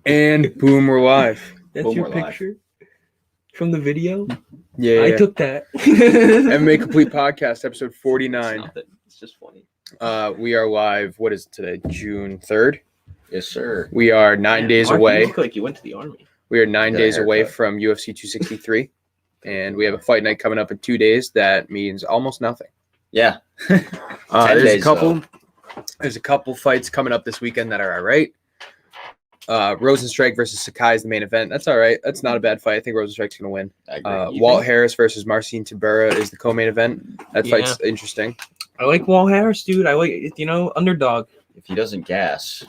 And boom, we're live. That's Boom, your we're live. picture from the video? Yeah. I took that. MMA Complete Podcast, episode It's 49. nothing. It's just funny. We are live. What is it today? June 3rd. Yes, sir. We are 9 days Mark, away. You look like you went to the army. We are 9 Got a days away haircut. from UFC 263. And we have a fight night coming up in 2 days. That means almost nothing. Yeah. 10 days, There's a couple fights coming up this weekend that are all right. Rosenstrike versus Sakai is the main event. That's all right. That's not a bad fight. I think Rosenstrike's going to win. I agree. Walt Harris versus Marcin Tibura is the co-main event. That fight's interesting. I like Walt Harris, dude. I like, underdog. If he doesn't gas,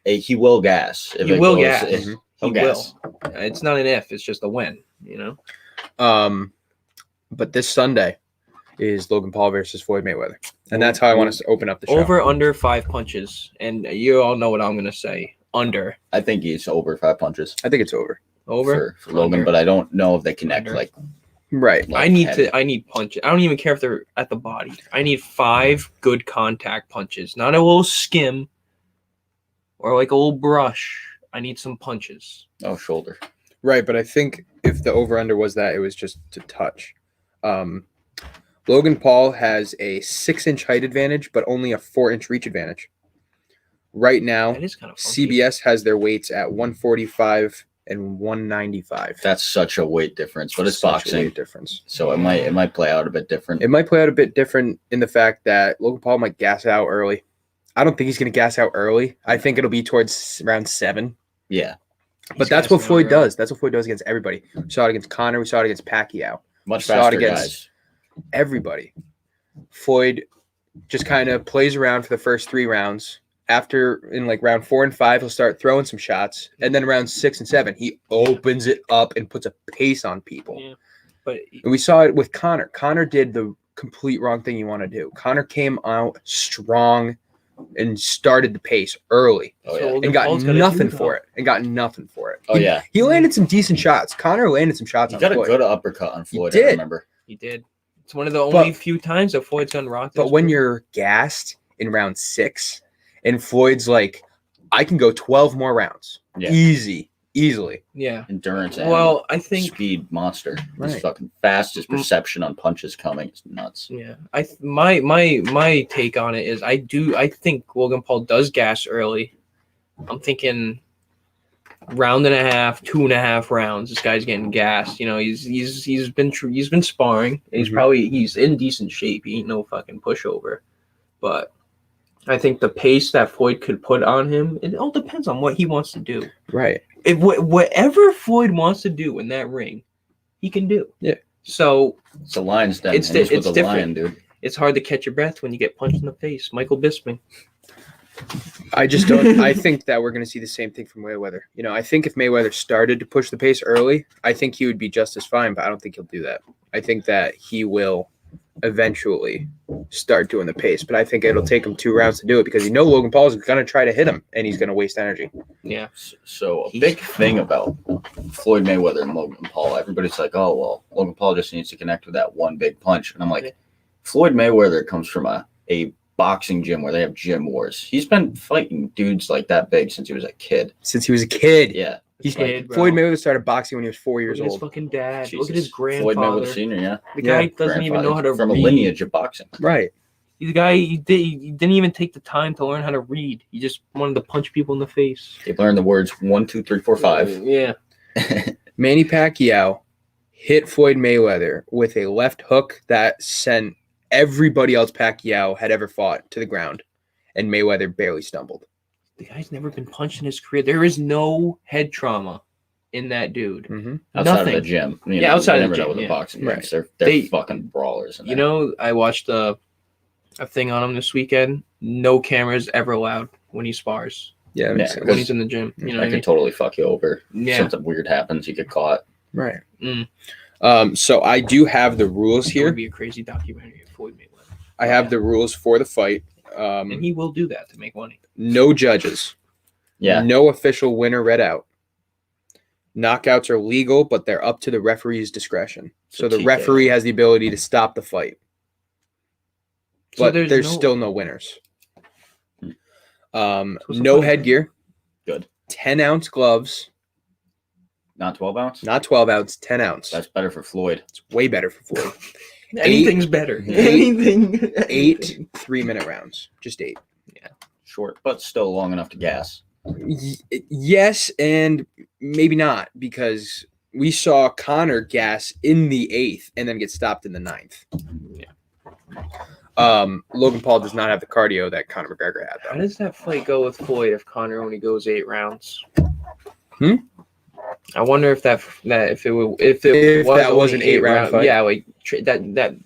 he will gas. If He it will goes- gas. if- He He'll gas. will. It's not an if. It's just a when, But this Sunday is Logan Paul versus Floyd Mayweather. And that's how I want us to open up the show. Over, under 5 punches. And you all know what I'm going to say. Under. I think he's over 5 punches I think it's over. Over. for Logan, Under. but I don't know if they connect. Under. Right. I need punches. I don't even care if they're at the body. I need 5 good contact punches. Not a little skim or like a little brush. I need some punches. Oh, shoulder. Right, but I think if the over-under was that, it was just to touch. Logan Paul has a 6-inch height advantage, but only a 4-inch reach advantage. Right now, That is kind of funky. CBS has their weights at 145 and 195. That's such a weight difference, but it's Such a boxing, weight difference. so it might play out a bit different. It might play out a bit different in the fact that Logan Paul might gas out early. I don't think he's going to gas out early. I think it'll be towards round 7. Yeah, But that's what Floyd does. That's what Floyd does against everybody. We saw it against Conor. We saw it against Pacquiao. much Saw it faster against- guys. Everybody. Floyd just kind of plays around for the first 3 rounds. After, in like round 4 and 5, he'll start throwing some shots. And then round 6 and 7, he opens it up and puts a pace on people. Yeah. But And we saw it with Conor. Conor did the complete wrong thing you want to do. Conor came out strong and started the pace early. Oh, So yeah. Logan And got Paul's gotta nothing do for that. it. And got nothing for it. Oh, yeah. He landed some decent shots. Conor landed some shots He on got a Floyd. good uppercut on Floyd, did. I remember. he did. It's one of the only few times that Floyd's done rocked. But when you're gassed in round 6 and Floyd's like, I can go 12 more rounds. Yeah. Easily. yeah. Endurance and Well, I think speed monster. Right. He's fucking fast. His perception on punches coming is nuts. yeah. My take on it is I think Logan Paul does gas early. I'm thinking round and a half, 2.5 rounds. This guy's getting gassed. He's been sparring. And Mhm. he's in decent shape. He ain't no fucking pushover. But I think the pace that Floyd could put on him, it all depends on what he wants to do. Right. If whatever Floyd wants to do in that ring, he can do. Yeah. So So it's a lion's den. It's and he's di- with it's a lion, different. dude. it's hard to catch your breath when you get punched in the face. Michael Bisping. I just don't. I think that we're going to see the same thing from Mayweather. I think if Mayweather started to push the pace early, I think he would be just as fine, but I don't think he'll do that. I think that he will eventually start doing the pace, but I think it'll take him 2 rounds to do it because Logan Paul is going to try to hit him and he's going to waste energy. Yeah. So a big thing about Floyd Mayweather and Logan Paul, everybody's like, oh, well, Logan Paul just needs to connect with that one big punch. And I'm like, Floyd Mayweather comes from a boxing gym where they have gym wars. He's been fighting dudes like that big since he was a kid. Since he was a kid. Yeah. Floyd Mayweather started boxing when he was 4 years Look at his old. fucking dad. Jesus. Look at his Floyd grandfather. Mayweather Sr., yeah. The guy Yeah, doesn't even know how to from read. a lineage of boxing. Right. The guy, he didn't even take the time to learn how to read. He just wanted to punch people in the face. He learned the words 1, 2, 3, 4, 5. Yeah. Manny Pacquiao hit Floyd Mayweather with a left hook that sent everybody else Pacquiao had ever fought to the ground, and Mayweather barely stumbled. The guy's never been punched in his career. There is no head trauma in that dude. Mm-hmm. Outside Nothing. of the gym. Yeah, outside you of the never know gym, with yeah. boxing Right. gyms. They're They- fucking brawlers. In there. I watched a thing on him this weekend. No cameras ever allowed when he spars. Yeah, that makes Yeah, sense. When he's in the gym. You know that what I could mean? totally fuck you over. Yeah. Something weird happens, you get caught. Right. Mm. So I do have the rules It here. would be a crazy documentary of Floyd Mayweather. I have the rules for the fight. And he will do that to make money. No judges. Yeah. No official winner read out. Knockouts are legal, but they're up to the referee's discretion. So the TKO. referee has the ability to stop the fight. So But there's there's no- still no winners. what's the No point? headgear. Good. 10-ounce gloves, Not 12 ounce? not 12-ounce, 10-ounce. That's better for Floyd. It's way better for Floyd. Anything's better. eight- Anything. 8 3-minute rounds. Just 8. Short, but still long enough to gas. Yes, and maybe not, because we saw Conor gas in the 8th and then get stopped in the 9th. Logan Paul does not have the cardio that Conor McGregor had, How though. does that fight go with Floyd if Conor only goes 8 rounds? I wonder if that if it was that was only an 8-round fight. Yeah, like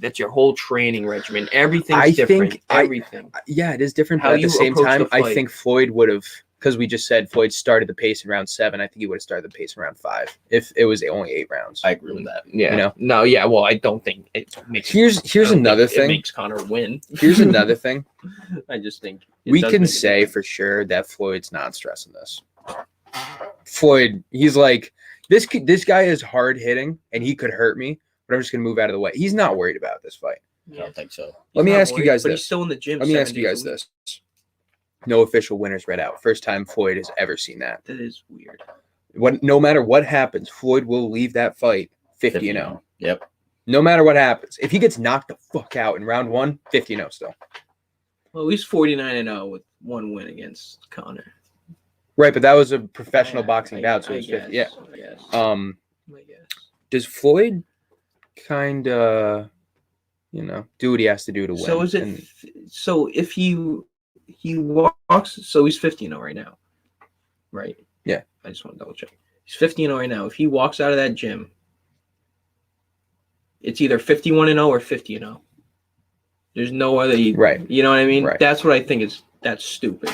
that's your whole training regimen. Everything's I different. think Everything. Yeah, it is different. How But at you the same approach time, the I fight. think Floyd would have, because we just said Floyd started the pace in round 7. I think he would have started the pace in round 5 if it was only 8 rounds. I agree with that. Yeah. You know? No. Yeah. Well, I don't think it makes. Here's I don't another think It thing. makes Conor win. Here's another thing. I just think We can say for sure that Floyd's not stressing this. Floyd, he's like, this guy is hard hitting and he could hurt me, but I'm just gonna move out of the way. He's not worried about this fight. I don't think so. Let me ask you guys But this. he's still in the gym. Let me 7 ask you days guys a week. this. No official winners read out. First time Floyd has ever seen that. That is weird. No matter what happens, Floyd will leave that fight 50-0. Yep. No matter what happens. If he gets knocked the fuck out in round 1, 50-0 still. Well, he's 49-0 with 1 win against Conor. Right, but that was a professional Yeah, boxing bout, so I it's 50. Yeah. guess, I guess. I guess. Does Floyd kind of, do what he has to do to win? So is it? And So if he walks, so he's 50-0 right now, right? Yeah. I just want to double check. He's 50-0 right now. If he walks out of that gym, it's either 51-0 or 50-0. There's no other. Right. You know what I mean? Right. That's what I think that's stupid.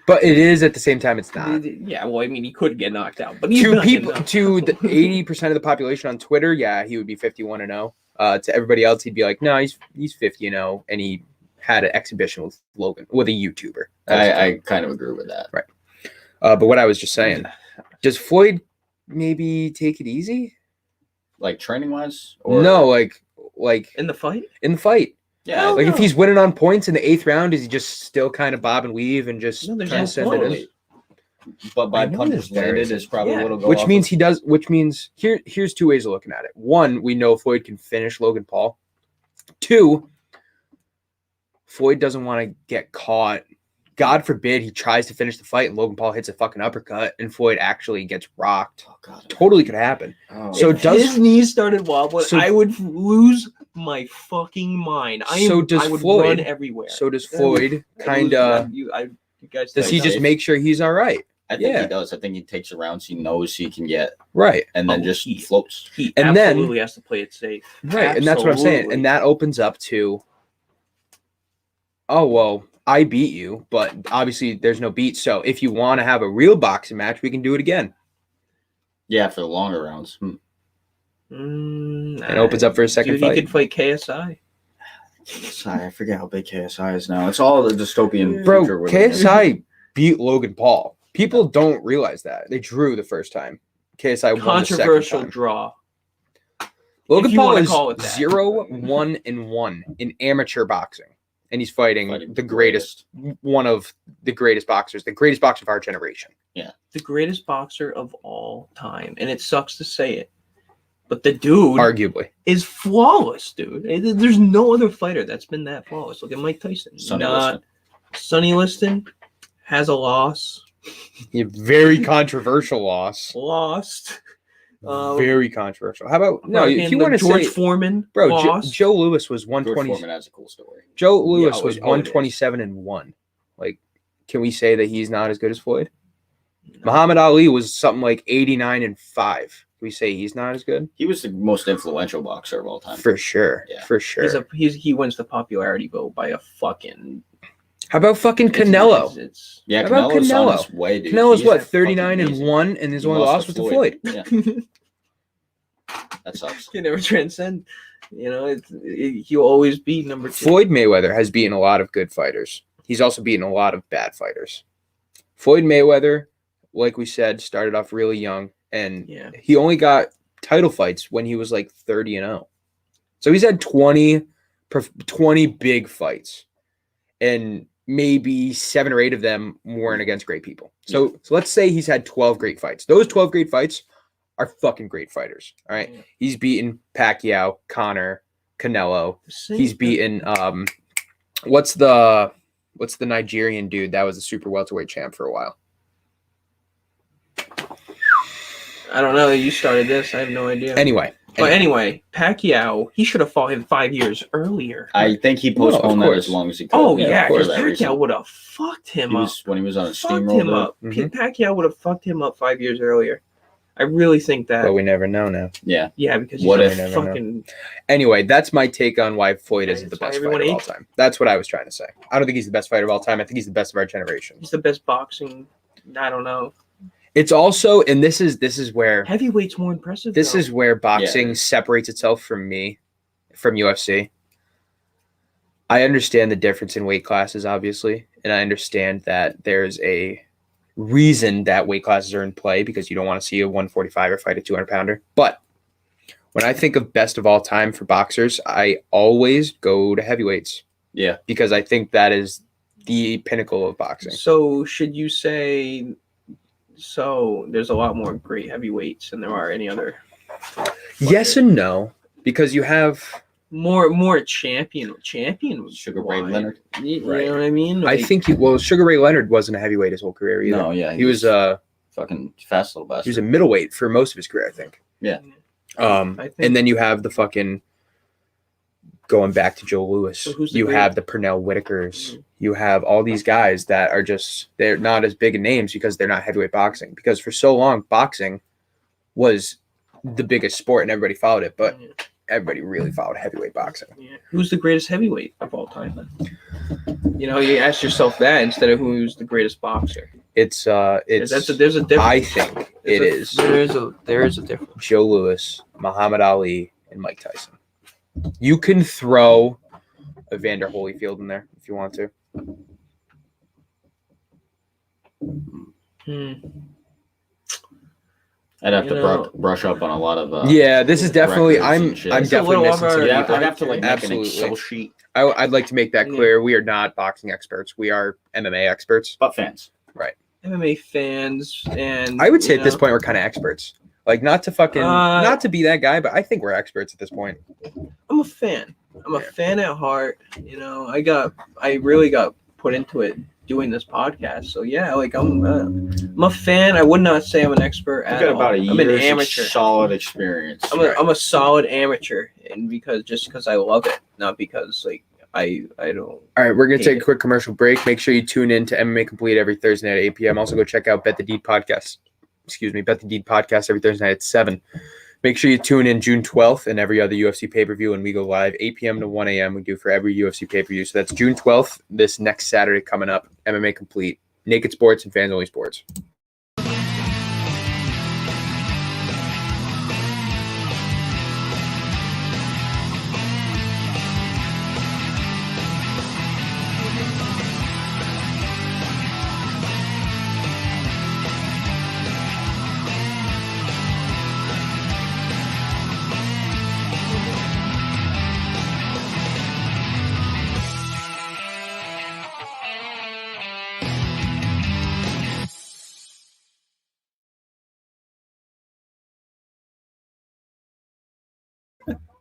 But it is at the same time, it's not. Yeah. Well, I mean, he could get knocked out, but he's To not people, getting knocked to out. the 80% of the population on Twitter, yeah, he would be 51-0. To everybody else, he'd be like, no, he's 50-0, and he had an exhibition with Logan, with a YouTuber. I kind of agree with that. Right. But what I was just saying, does Floyd maybe take it easy? Like training wise? No, like in the fight. in the fight. Yeah. Hell Like no. if he's winning on points in the 8th round, is he just still kind of bob and weave and just No, there's trying no to send it in? point. But by I know punches there's landed variance. is probably Yeah. what'll go Which off means of- he does. Which means here's 2 ways of looking at it. 1, we know Floyd can finish Logan Paul. 2, Floyd doesn't want to get caught. God forbid he tries to finish the fight and Logan Paul hits a fucking uppercut and Floyd actually gets rocked. Oh god. Totally could happen. Oh. So If does- his knees started wobbling, so- I would lose my fucking mind. I would Floyd. run everywhere. So does Floyd kind of? You guys. Does he think just that- make sure he's all right? I think Yeah. he does. I think he takes the rounds he knows he can get Right. and then Oh, just he- floats. He And then- absolutely has to play it safe. Right. And that's what I'm saying. Absolutely. And that opens up to, oh, well, I beat you, but obviously there's no beat. So if you want to have a real boxing match, we can do it again. Yeah, for the longer rounds. And opens up for a second Dude, fight. he could fight KSI. Sorry, I forget how big KSI is now. It's all the dystopian Bro, future. we're living in. KSI beat Logan Paul. People don't realize that. They drew the first time. KSI won the second Controversial time. draw. Logan if you Paul wanna is call it that. 0-1-1 in amateur boxing. And he's fighting Fighting the greatest, one of the greatest boxers, the greatest boxer of our generation. The greatest boxer of all time. And it sucks to say it. But the dude Arguably. is flawless, dude. There's no other fighter that's been that flawless. Look at Mike Tyson. Sonny Liston has a loss. A very controversial loss. Lost. Very controversial. How about no? Fucking If you want to George say, Foreman, bro, lost. Joe Lewis was George 120. Foreman has a cool story. Joe Lewis Yeah, was it is. 127-1. Like, can we say that he's not as good as Floyd? Muhammad Ali was something like 89-5. Can we say he's not as good? He was the most influential boxer of all time. For sure. Yeah. For sure. He wins the popularity vote by a fucking How about fucking Canelo? It's Yeah, How about Canelo's on Canelo? his way, dude. Canelo's He's what, fucking 39-1, and his He only lost loss to was to Floyd. Yeah, that sucks. you never transcend. You know, he'll always be number 2. Floyd Mayweather has beaten a lot of good fighters. He's also beaten a lot of bad fighters. Floyd Mayweather, like we said, started off really young, and Yeah. he only got title fights when he was like 30-0. So he's had 20 big fights. And maybe 7 or 8 of them weren't against great people. So let's say he's had 12 great fights. Those 12 great fights are fucking great fighters. All right. Yeah. He's beaten Pacquiao, Conor, Canelo. He's beaten what's the Nigerian dude that was a super welterweight champ for a while? I don't know. You started this. I have no idea. Anyway, Pacquiao, he should have fought him 5 years earlier. I think he Well, of postponed that course. as long as he could. Oh yeah, of course. because Pacquiao would have fucked him up. When he was on a Fucked him steamroller. up. Pacquiao would have fucked him up 5 years earlier. I really think that. but we never know now. Yeah. Yeah, because What he's if- a Never know. fucking. Anyway, that's my take on why Floyd isn't the That's why best everyone fighter of all hates time. That's what I was trying to say. I don't think he's the best fighter of all time. I think he's the best of our generation. He's the best boxing. I don't know. It's also, and this is where Heavyweight's more impressive. this though. is where boxing separates itself from UFC. I understand the difference in weight classes, obviously, and I understand that there's a reason that weight classes are in play because you don't want to see a 145er fight a 200-pounder. But when I think of best of all time for boxers, I always go to heavyweights Yeah. because I think that is the pinnacle of boxing. So should you say? So there's a lot more great heavyweights than there are any other. Yes and no, because you have. More champion Sugar Ray Leonard. You Right. know what I mean? I Like, think Sugar Ray Leonard wasn't a heavyweight his whole career either. No, yeah. he was fucking fast little bastard. he was a middleweight for most of his career, I think. Yeah. I think- And then you have the fucking going back to Joe Louis. So who's the You great- have the Pernell Whitakers. Mhm. You have all these guys that are just they're not as big in names because they're not heavyweight boxing. Because for so long, boxing was the biggest sport and everybody followed it, but everybody really followed heavyweight boxing. Yeah. Who's the greatest heavyweight of all time? Then? You know, you ask yourself that instead of who's the greatest boxer. It's There's a difference. I think it is There is a difference. Joe Louis, Muhammad Ali, and Mike Tyson. You can throw Evander Holyfield in there if you want to. Hmm. I'd have You to know- brush up on a lot of. Yeah, this is definitely. records I'm and shit. I'm It's a little definitely missing over some our- Yeah, people. I'd have to like make an Absolutely. Excel sheet. I'd like to make that Yeah. clear. We are not boxing experts. We are MMA experts. But fans. MMA fans and I would say you at this know, point we're kind of experts. Like not to fucking not to be that guy, but I think we're experts at this point. I'm a fan. I'm a Yeah. fan at heart. You know, I really got put into it doing this podcast. So yeah, like I'm a fan. I would not say I'm an expert I've at got all. about a I'm an year's amateur. solid experience. I'm a solid amateur, and because I love it, not because like I don't. All right, we're gonna Hate take a it. quick commercial break. Make sure you tune in to MMA Complete every Thursday night at 8 p.m. Also, go check out Bet the Deed podcast. Bet the Deed podcast every Thursday night at 7. Make sure you tune in June 12th and every other UFC pay-per-view, and we go live 8 p.m. to 1 a.m. We do for every UFC pay-per-view. So that's June 12th, this next Saturday coming up. MMA Complete, Naked Sports and Fans Only Sports.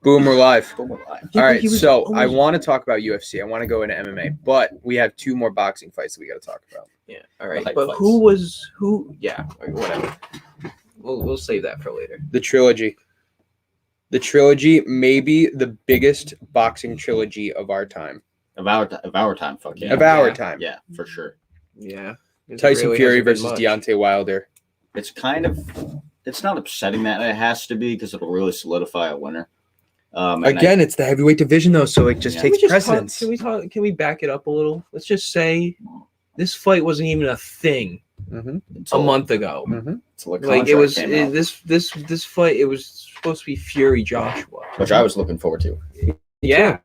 Boom, we're live. Boom, we're live. All right, He was so I always- want to talk about UFC. I want to go into MMA, but we have 2 more boxing fights that we got to talk about. Yeah. All right. hype But fights. who? Yeah. Or whatever. We'll save that for later. The trilogy. The trilogy, maybe the biggest boxing trilogy of our time. Of our time, fuck yeah. Of our Yeah. time. Yeah, for sure. Yeah. It Tyson really Fury hasn't been versus much. Deontay Wilder. It's not upsetting that it has to be because it'll really solidify a winner. And Again, it's the heavyweight division though, so it just Yeah. Can we takes just precedence. Can we back it up a little? Let's just say this fight wasn't even a thing it's a month ago. until the Like it was contract came out, this fight. It was supposed to be Fury Joshua. which I was looking forward to. Yeah.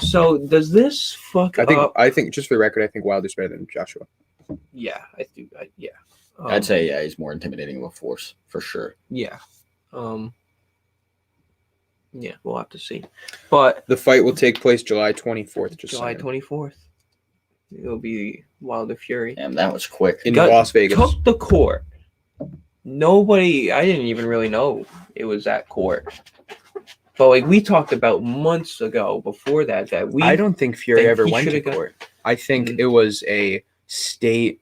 So does this fuck up? I think just for the record, I think Wilder's better than Joshua. Yeah, I do. Yeah. I'd say yeah, he's more intimidating of a force for sure. Yeah. Yeah, we'll have to see. But The fight will take place July 24th. Just July saying. 24th. It'll be Wilder Fury. Damn, that was quick. In Got- Las Vegas. Took the court. Nobody, I didn't even really know it was at court. But like we talked about months ago before that I don't think Fury think ever he went to should've got- court. I think it was a state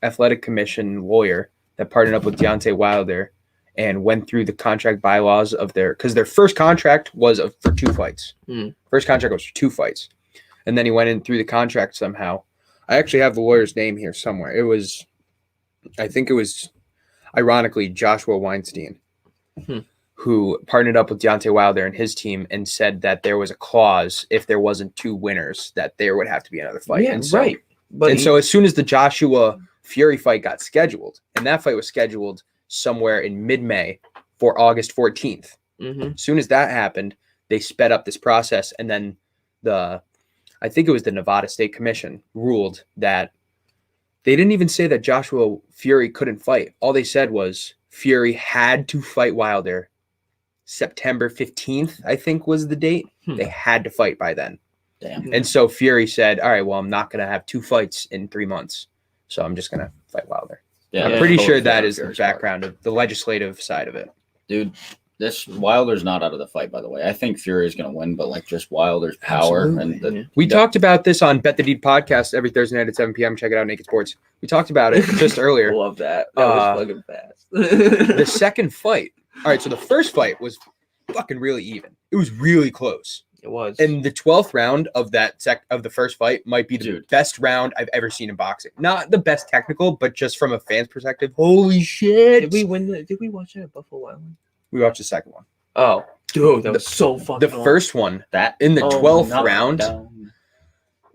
athletic commission lawyer that partnered up with Deontay Wilder and went through the contract bylaws of because their first contract was for 2 fights. First contract was for 2 fights. And then he went in through the contract somehow. I actually have the lawyer's name here somewhere. I think it was ironically Joshua Weinstein, who partnered up with Deontay Wilder and his team and said that there was a clause if there wasn't 2 winners that there would have to be another fight. Yeah, and so, right. But so as soon as the Joshua Fury fight got scheduled, and that fight was scheduled somewhere in mid-May for August 14th. As soon as that happened, they sped up this process, and then I think it was the Nevada State Commission ruled that they didn't even say that Joshua Fury couldn't fight. All they said was Fury had to fight Wilder. September 15th, I think, was the date. They had to fight by then. Damn. And so Fury said, all right, well, I'm not going to have 2 fights in 3 months. So I'm just going to fight Wilder. Yeah, I'm pretty totally sure fair that on is the Fury's part. background of the legislative side of it. Dude, this Wilder's not out of the fight, by the way. I think Fury is going to win, but like just Wilder's power and We talked about this on Bet the Deed podcast every Thursday night at 7 p.m. Check it out, Naked Sports. We talked about it just earlier. love that. That was fucking fast. The second fight. All right, so the first fight was fucking really even. It was really close. It was. And the 12th round of the first fight might be the Dude. best round I've ever seen in boxing. Not the best technical, but just from a fan's perspective. Holy shit. Did we win? Did we watch that at Buffalo Wild Wings? We watched the second one. Oh, dude, that was so fucking. The first one, that in the 12th knocked round, down.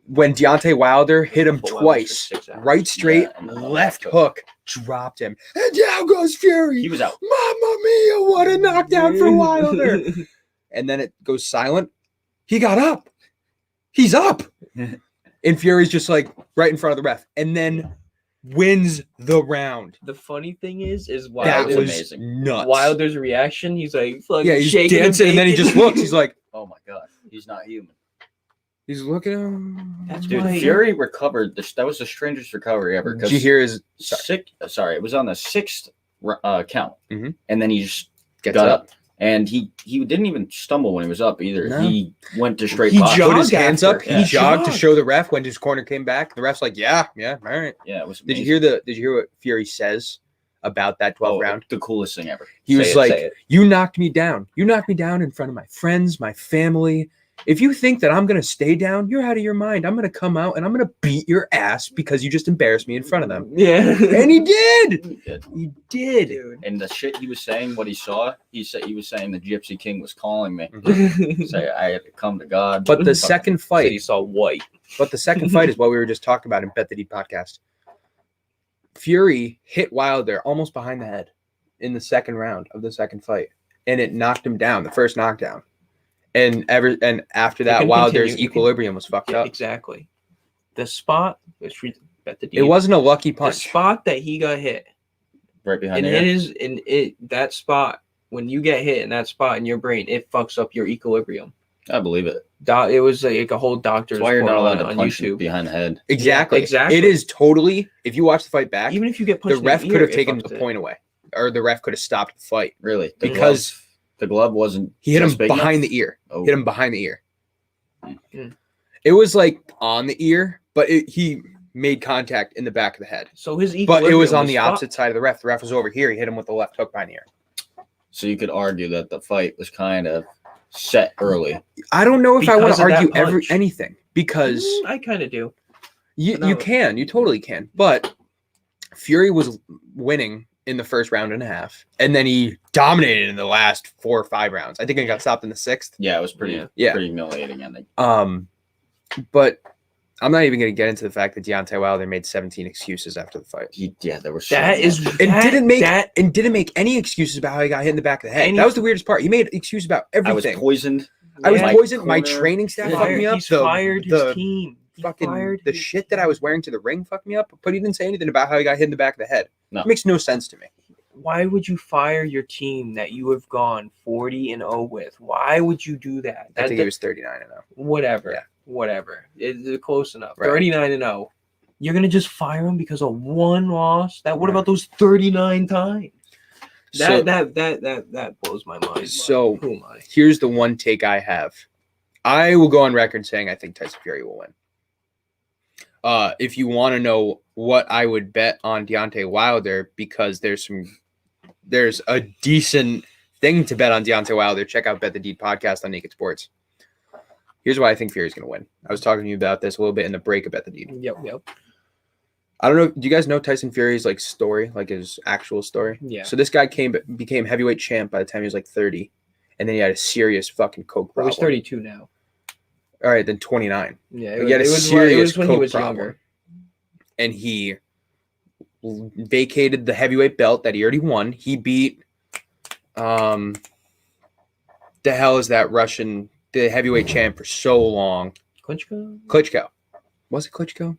when Deontay Wilder hit him Buffalo Wild Wings twice, for 6 hours. right straight, Yeah, and the left left hook, dropped him. And down goes Fury. He was out. Mamma mia, what a knockdown for Wilder. And then it goes silent. He got up. He's up. And Fury's just like right in front of the ref. And then wins the round. The funny thing is That Wilder's was amazing. nuts. Wilder's reaction. He's like, fucking Yeah, he's shaking dancing, and then he just looks. He's like, Oh my god, he's not human. he's looking at him. That's Dude, why- Fury recovered. That was the strangest recovery ever. Did you hear his It was on the 6th count, Mhm. and then he just gets got up? up. And he didn't even stumble when he was up either. No. He went to straight He box. put his jogged hands after. up. Yeah. He jogged to Jogged. show the ref when his corner came back. The ref's like, yeah, all right. Yeah, it was. Did you amazing. hear what Fury says about that 12th round? The coolest thing ever. He was Say it, like, say it. you knocked me down. You knocked me down in front of my friends, my family. If you think that I'm going to stay down, you're out of your mind. I'm going to come out and I'm going to beat your ass because you just embarrassed me in front of them. Yeah. And he did. He did. He did. Dude. And the shit he was saying, what he saw, he was saying the Gypsy King was calling me. Say I had to come to God. But the Fuck. second Said he fight, saw white. is what we were just talking about in Bet the Deep podcast. Fury hit Wilder almost behind the head in the second round of the second fight, and it knocked him down, the first knockdown. And after that, can Wilder's continue. You can- equilibrium was fucked Yeah, up. exactly. The spot, which we bet the It deep, wasn't a lucky the punch. spot that he got hit. right behind And there. that spot, when you get hit in that spot in your brain, it fucks up your equilibrium. I believe it. It was like a whole doctor's That's why you're not report allowed to on punch YouTube. behind the head. Exactly. Yeah, exactly. It is totally. If you watch the fight back, Even if you get the punched, ref in could have ear, it taken fucks the it. point away, or the ref could have stopped the fight Really. because the glove wasn't. he hit him just big behind enough? the ear. Oh. Hit him behind the ear. Mm. It was like on the ear, but he made contact in the back of the head. So his But equilibrium it was on the fucked. opposite side of the ref. The ref was over here. He hit him with the left hook behind the ear. So you could argue that the fight was kind of set early. I don't know if I want Because to of that argue punch. anything because I kind of do. you No. you totally can. But Fury was winning in the first round and a half, and then he dominated in the last 4 or 5 rounds. I think he got stopped in the 6th. Yeah, it was pretty Yeah. pretty humiliating, I think. But I'm not even going to get into the fact that Deontay Wilder made 17 excuses after the fight. There was so That is much. And that, didn't make any excuses about how he got hit in the back of the head. And That was the weirdest part. He made excuses about I was everything. poisoned. I was Yeah. poisoned. My corner. training staff He's fucked me up. He's fired his the team. He fucking fired the his- shit that I was wearing to the ring fucked me up. But he didn't say anything about how he got hit in the back of the head. No. It makes no sense to me. Why would you fire your team that you have gone 40-0 with? Why would you do that? I think he was 39 and 0. Whatever. Yeah. Whatever. It's close enough. Right. 39-0. You're gonna just fire him because of one loss? What Right. about those 39 times? So- That blows my mind. but So- who am I? Here's the one take I have. I will go on record saying I think Tyson Fury will win. If you want to know what I would bet on Deontay Wilder, because there's a decent thing to bet on Deontay Wilder, check out Bet the Deed podcast on Naked Sports. Here's why I think Fury's going to win. I was talking to you about this a little bit in the break of Bet the Deed. Yep. I don't know. Do you guys know Tyson Fury's like story, like his actual story? Yeah. So this guy became heavyweight champ by the time he was like 30, and then he had a serious fucking coke Well, problem. he's 32 now. All right, then 29. Yeah, He had a it was serious when he coke was problem. younger. And he vacated the heavyweight belt that he already won. He beat the hell is that Russian, the heavyweight champ for so long. Klitschko. Was it Klitschko?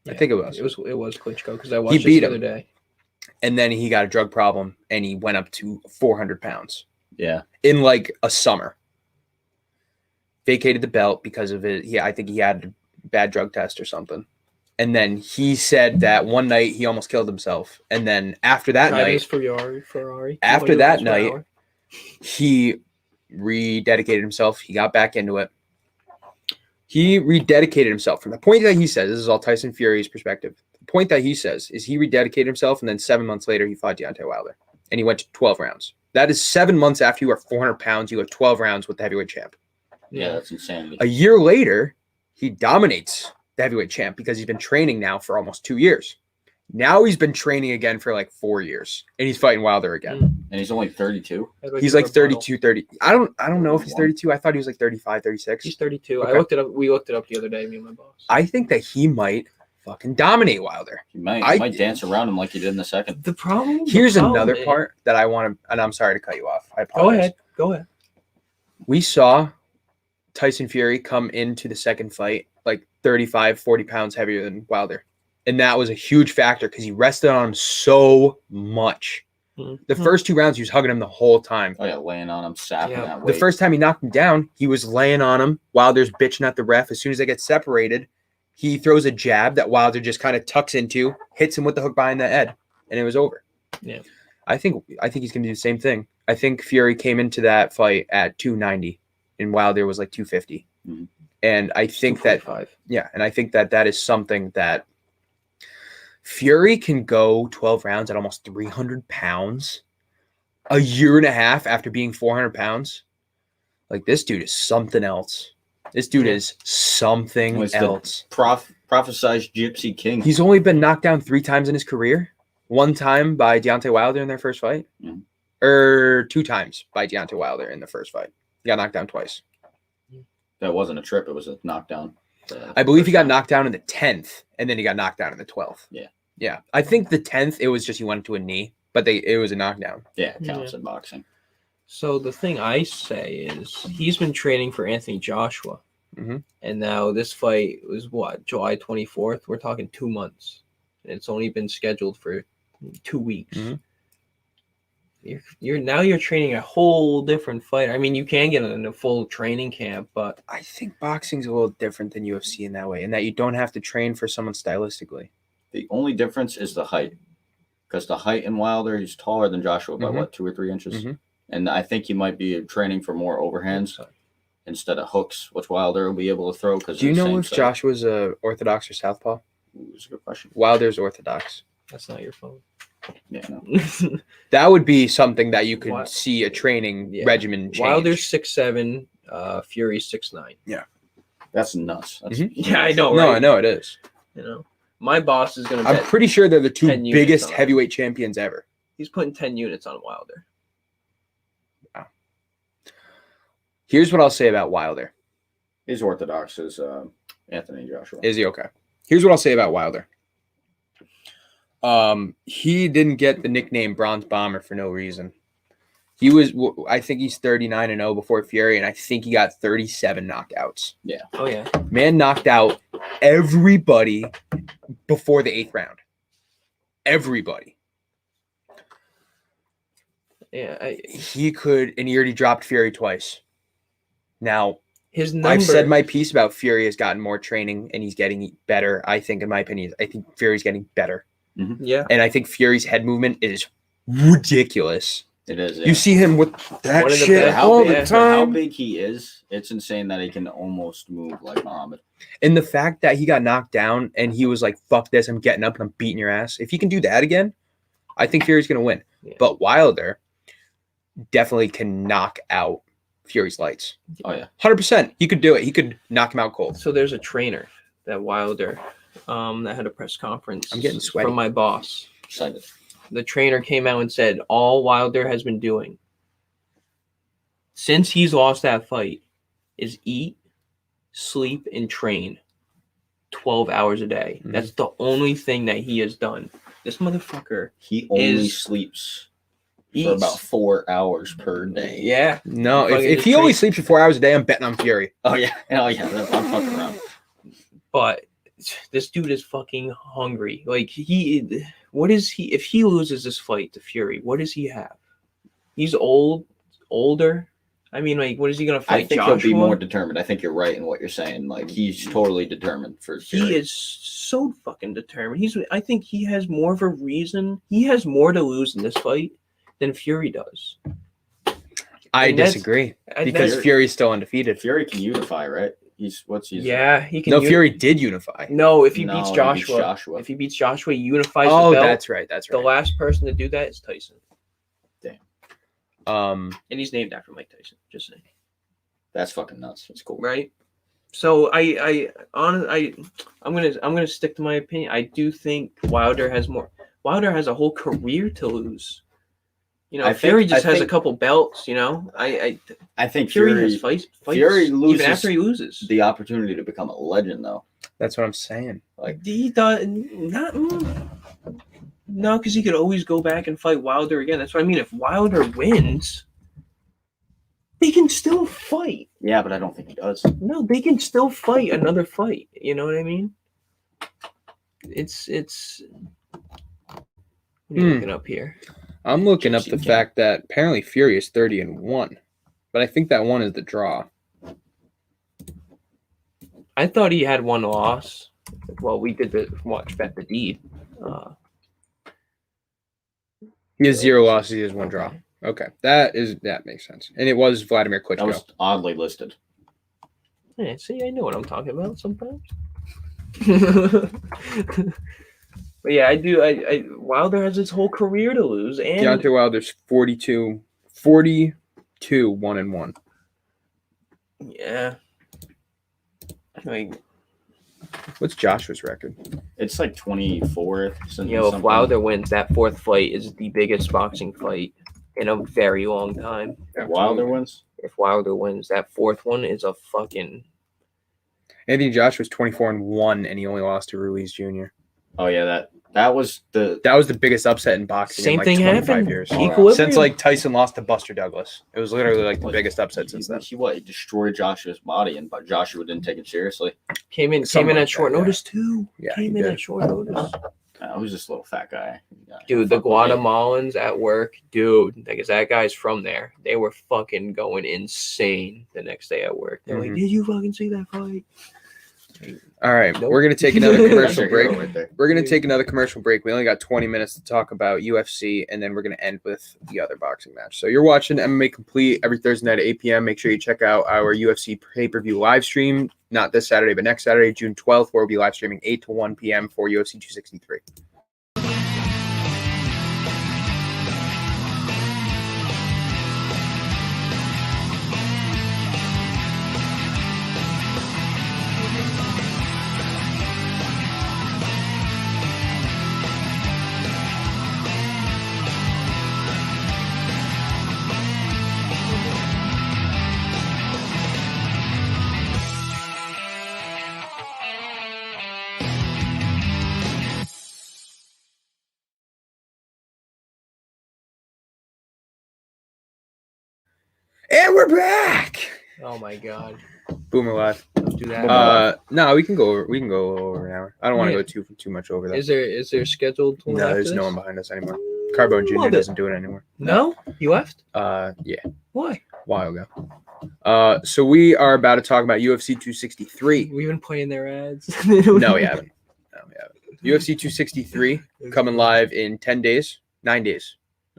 I think it was. It was Klitschko because I watched beat it the him. other day. And then he got a drug problem and he went up to 400 pounds Yeah. in like a summer. Vacated the belt because of it. Yeah, I think he had a bad drug test or something. And then he said that one night he almost killed himself. And then after that Driving night, his Ferrari. After 200 that miles per night, hour. he rededicated himself. He got back into it. He rededicated himself from the point that he says, this is all Tyson Fury's perspective. The point that he says is he rededicated himself, and then 7 months later, he fought Deontay Wilder. And he went to 12 rounds. That is 7 months after you are 400 pounds, you have 12 rounds with the heavyweight champ. Yeah, that's insanity. A year later, he dominates the heavyweight champ because he's been training now for almost 2 years. Now he's been training again for like 4 years, and he's fighting Wilder again. And he's only 32. He's like 32, 30. I don't know if he's 32. I thought he was like 35, 36. He's 32. Okay. I looked it up. We looked it up the other day, me and my boss. I think that he might fucking dominate Wilder. He might dance around him like he did in the second. The problem. Here's another part that I want to, and I'm sorry to cut you off. I apologize. Go ahead. We saw Tyson Fury come into the second fight like 35, 40 pounds heavier than Wilder. And that was a huge factor because he rested on him so much. The first 2 rounds, he was hugging him the whole time. Oh, yeah, laying on him, sapping Yeah. that The weight. first time he knocked him down, he was laying on him. Wilder's bitching at the ref. As soon as they get separated, he throws a jab that Wilder just kind of tucks into, hits him with the hook behind the head, and it was over. Yeah. I think he's going to do the same thing. I think Fury came into that fight at 290, and Wilder was like 250. Mhm. And I think that, 245. and I think that is something that Fury can go 12 rounds at almost 300 pounds a year and a half after being 400 pounds. Like, this dude is something else. This dude is something Was the else. Prophesized Gypsy King. He's only been knocked down 3 times in his career. 1 time by Deontay Wilder in their first fight. Mhm. Or 2 times by Deontay Wilder in the first fight. He got knocked down twice. That wasn't a trip. It was a knockdown. I believe he got knocked down in the 10th, and then he got knocked down in the 12th. Yeah. Yeah. I think the 10th, it was just he went to a knee, but it was a knockdown. Yeah, it counts in boxing. So the thing I say is he's been training for Anthony Joshua. Mhm. And now this fight was what, July 24th? We're talking 2 months. And it's only been scheduled for 2 weeks. Mhm. You're training a whole different fight. I mean, you can get in a full training camp, but I think boxing's a little different than UFC in that way, in that you don't have to train for someone stylistically. The only difference is the height. Because the height in Wilder, he's taller than Joshua by, Mhm. 2 or 3 inches? Mhm. And I think he might be training for more overhands instead of hooks, which Wilder will be able to throw. Do you know if Joshua's orthodox or southpaw? That's a good question. Wilder's orthodox. that's not your phone. Yeah, no. That would be something that you could Wi- see a training Yeah. regimen change. Wilder's 6'7", Fury's 6'9". That's nuts. That's Mhm. Yeah, I know, No, right? I know it is. You know, my boss is gonna I'm bet pretty sure they're the 2 10 units biggest on it. heavyweight champions ever. he's putting 10 units on Wilder. Here's what I'll say about Wilder. He's orthodox as Anthony Joshua. Is he okay? Here's what I'll say about Wilder. He didn't get the nickname Bronze Bomber for no reason. I think he's 39-0 before Fury, and I think he got 37 knockouts. Oh yeah. Man knocked out everybody before the 8th round. Everybody. Yeah. He could, and he already dropped Fury twice. Now, his number. I've said my piece about Fury has gotten more training and he's getting better. I think, in my opinion, Fury's getting better. Yeah. And I think Fury's head movement is ridiculous. It is. Yeah. You see him with that One of the shit best- all big, the for how time. big he is, it's insane that he can almost move like Muhammad. And the fact that he got knocked down and he was like, fuck this, I'm getting up and I'm beating your ass. If he can do that again, I think Fury's going to win. Yeah. But Wilder definitely can knock out Fury's lights. Oh, yeah. 100%. He could do it. He could knock him out cold. So there's a trainer that Wilder that had a press conference. I'm getting sweaty. From my boss. Excited. The trainer came out and said all Wilder has been doing since he's lost that fight is eat, sleep, and train 12 hours a day. Mhm. That's the only thing that he has done. This motherfucker He only is- sleeps for eats. about 4 hours per day. Yeah. No, Fucking if just he only train- sleeps for 4 hours a day, I'm betting on Fury. Oh, yeah. Oh, yeah. I'm fucking around. But this dude is fucking hungry. Like what is he? If he loses this fight to Fury, what does he have? He's older. I mean, like, what is he gonna I fight? think Joshua? he'll be more determined. I think you're right in what you're saying. Like, he's totally determined for Fury. He is so fucking determined. I think he has more of a reason. He has more to lose in this fight than Fury does. I And that's- disagree And because that's- Fury's still undefeated. Can unify, right? He's yeah, he can. No, Fury did unify. No, if he No, beats he beats Joshua, Joshua. if he beats Joshua, he unifies Oh, the belt. that's right. That's The right. last person to do that is Tyson, Um, and he's named after Mike Tyson. Just saying. That's fucking nuts. That's cool. Right. So I'm gonna stick to my opinion. I do think Wilder has more. Wilder has a whole career to lose. You know, I Fury think- just I has a think- couple belts. You know, I I think Fury Fury has fights Fury loses even after he loses. the opportunity to become a legend, though. that's what I'm saying. He does not. No, because he could always go back and fight Wilder again. That's what I mean. If Wilder wins, they can still fight. Yeah, but I don't think he does. No, they can still fight another fight. You know what I mean? It's. What are you looking up here? I'm looking up Gypsy the King. fact that apparently Fury is 30-1, but I think that one is the draw. I thought he had one loss. Well, we did the watch Bet the Deed. He has 0 losses. He has 1 draw. Okay, that makes sense. And it was Vladimir Klitschko. That was oddly listed. Yeah, see, I know what I'm talking about sometimes. But yeah, I do. I Wilder has his whole career to lose, and Deontay Wilder's 42-1-1. yeah, like What's Joshua's record? It's like 24th. if Wilder wins, that 4th fight is the biggest boxing fight in a very long time. Wilder wins. If Wilder wins, that 4th one is a fucking. Anthony Joshua's 24-1, and he only lost to Ruiz Jr. Oh yeah, that was the That was the biggest upset in boxing Same in like thing 25 happened. years. Equilibrium. Since like Tyson lost to Buster Douglas. It was literally like the biggest upset since then. He destroyed Joshua's body, and but Joshua didn't take it seriously. Came in Something at like short that, yeah. notice too. Yeah, Came he in did. at short notice. Who's this little fat guy? Yeah, Dude, the fuck with me. Guatemalans at work, because that guy's from there. They were fucking going insane the next day at work. They're like, Mhm. "Did you fucking see that fight?" All right, Nope. we're going to take another That's commercial your break. hero right there. We're going to take another commercial break. We only got 20 minutes to talk about UFC, and then we're going to end with the other boxing match. So you're watching MMA Complete every Thursday night at 8 p.m. Make sure you check out our UFC pay-per-view live stream, not this Saturday, but next Saturday, June 12th, where we'll be live streaming 8 to 1 p.m. for UFC 263. And we're back. Oh my god! Boomer live. Don't do that. No, we can go over an hour. I don't want to Yeah. go too much over that. Is there scheduled? one No, after there's no this? one behind us anymore. Carbone Jr. Mother- doesn't do it anymore. No, you left. Yeah, Why? a while ago. So we are about to talk about UFC 263. We've been playing their ads. No, we haven't. UFC 263 coming live in 10 days, 9 days.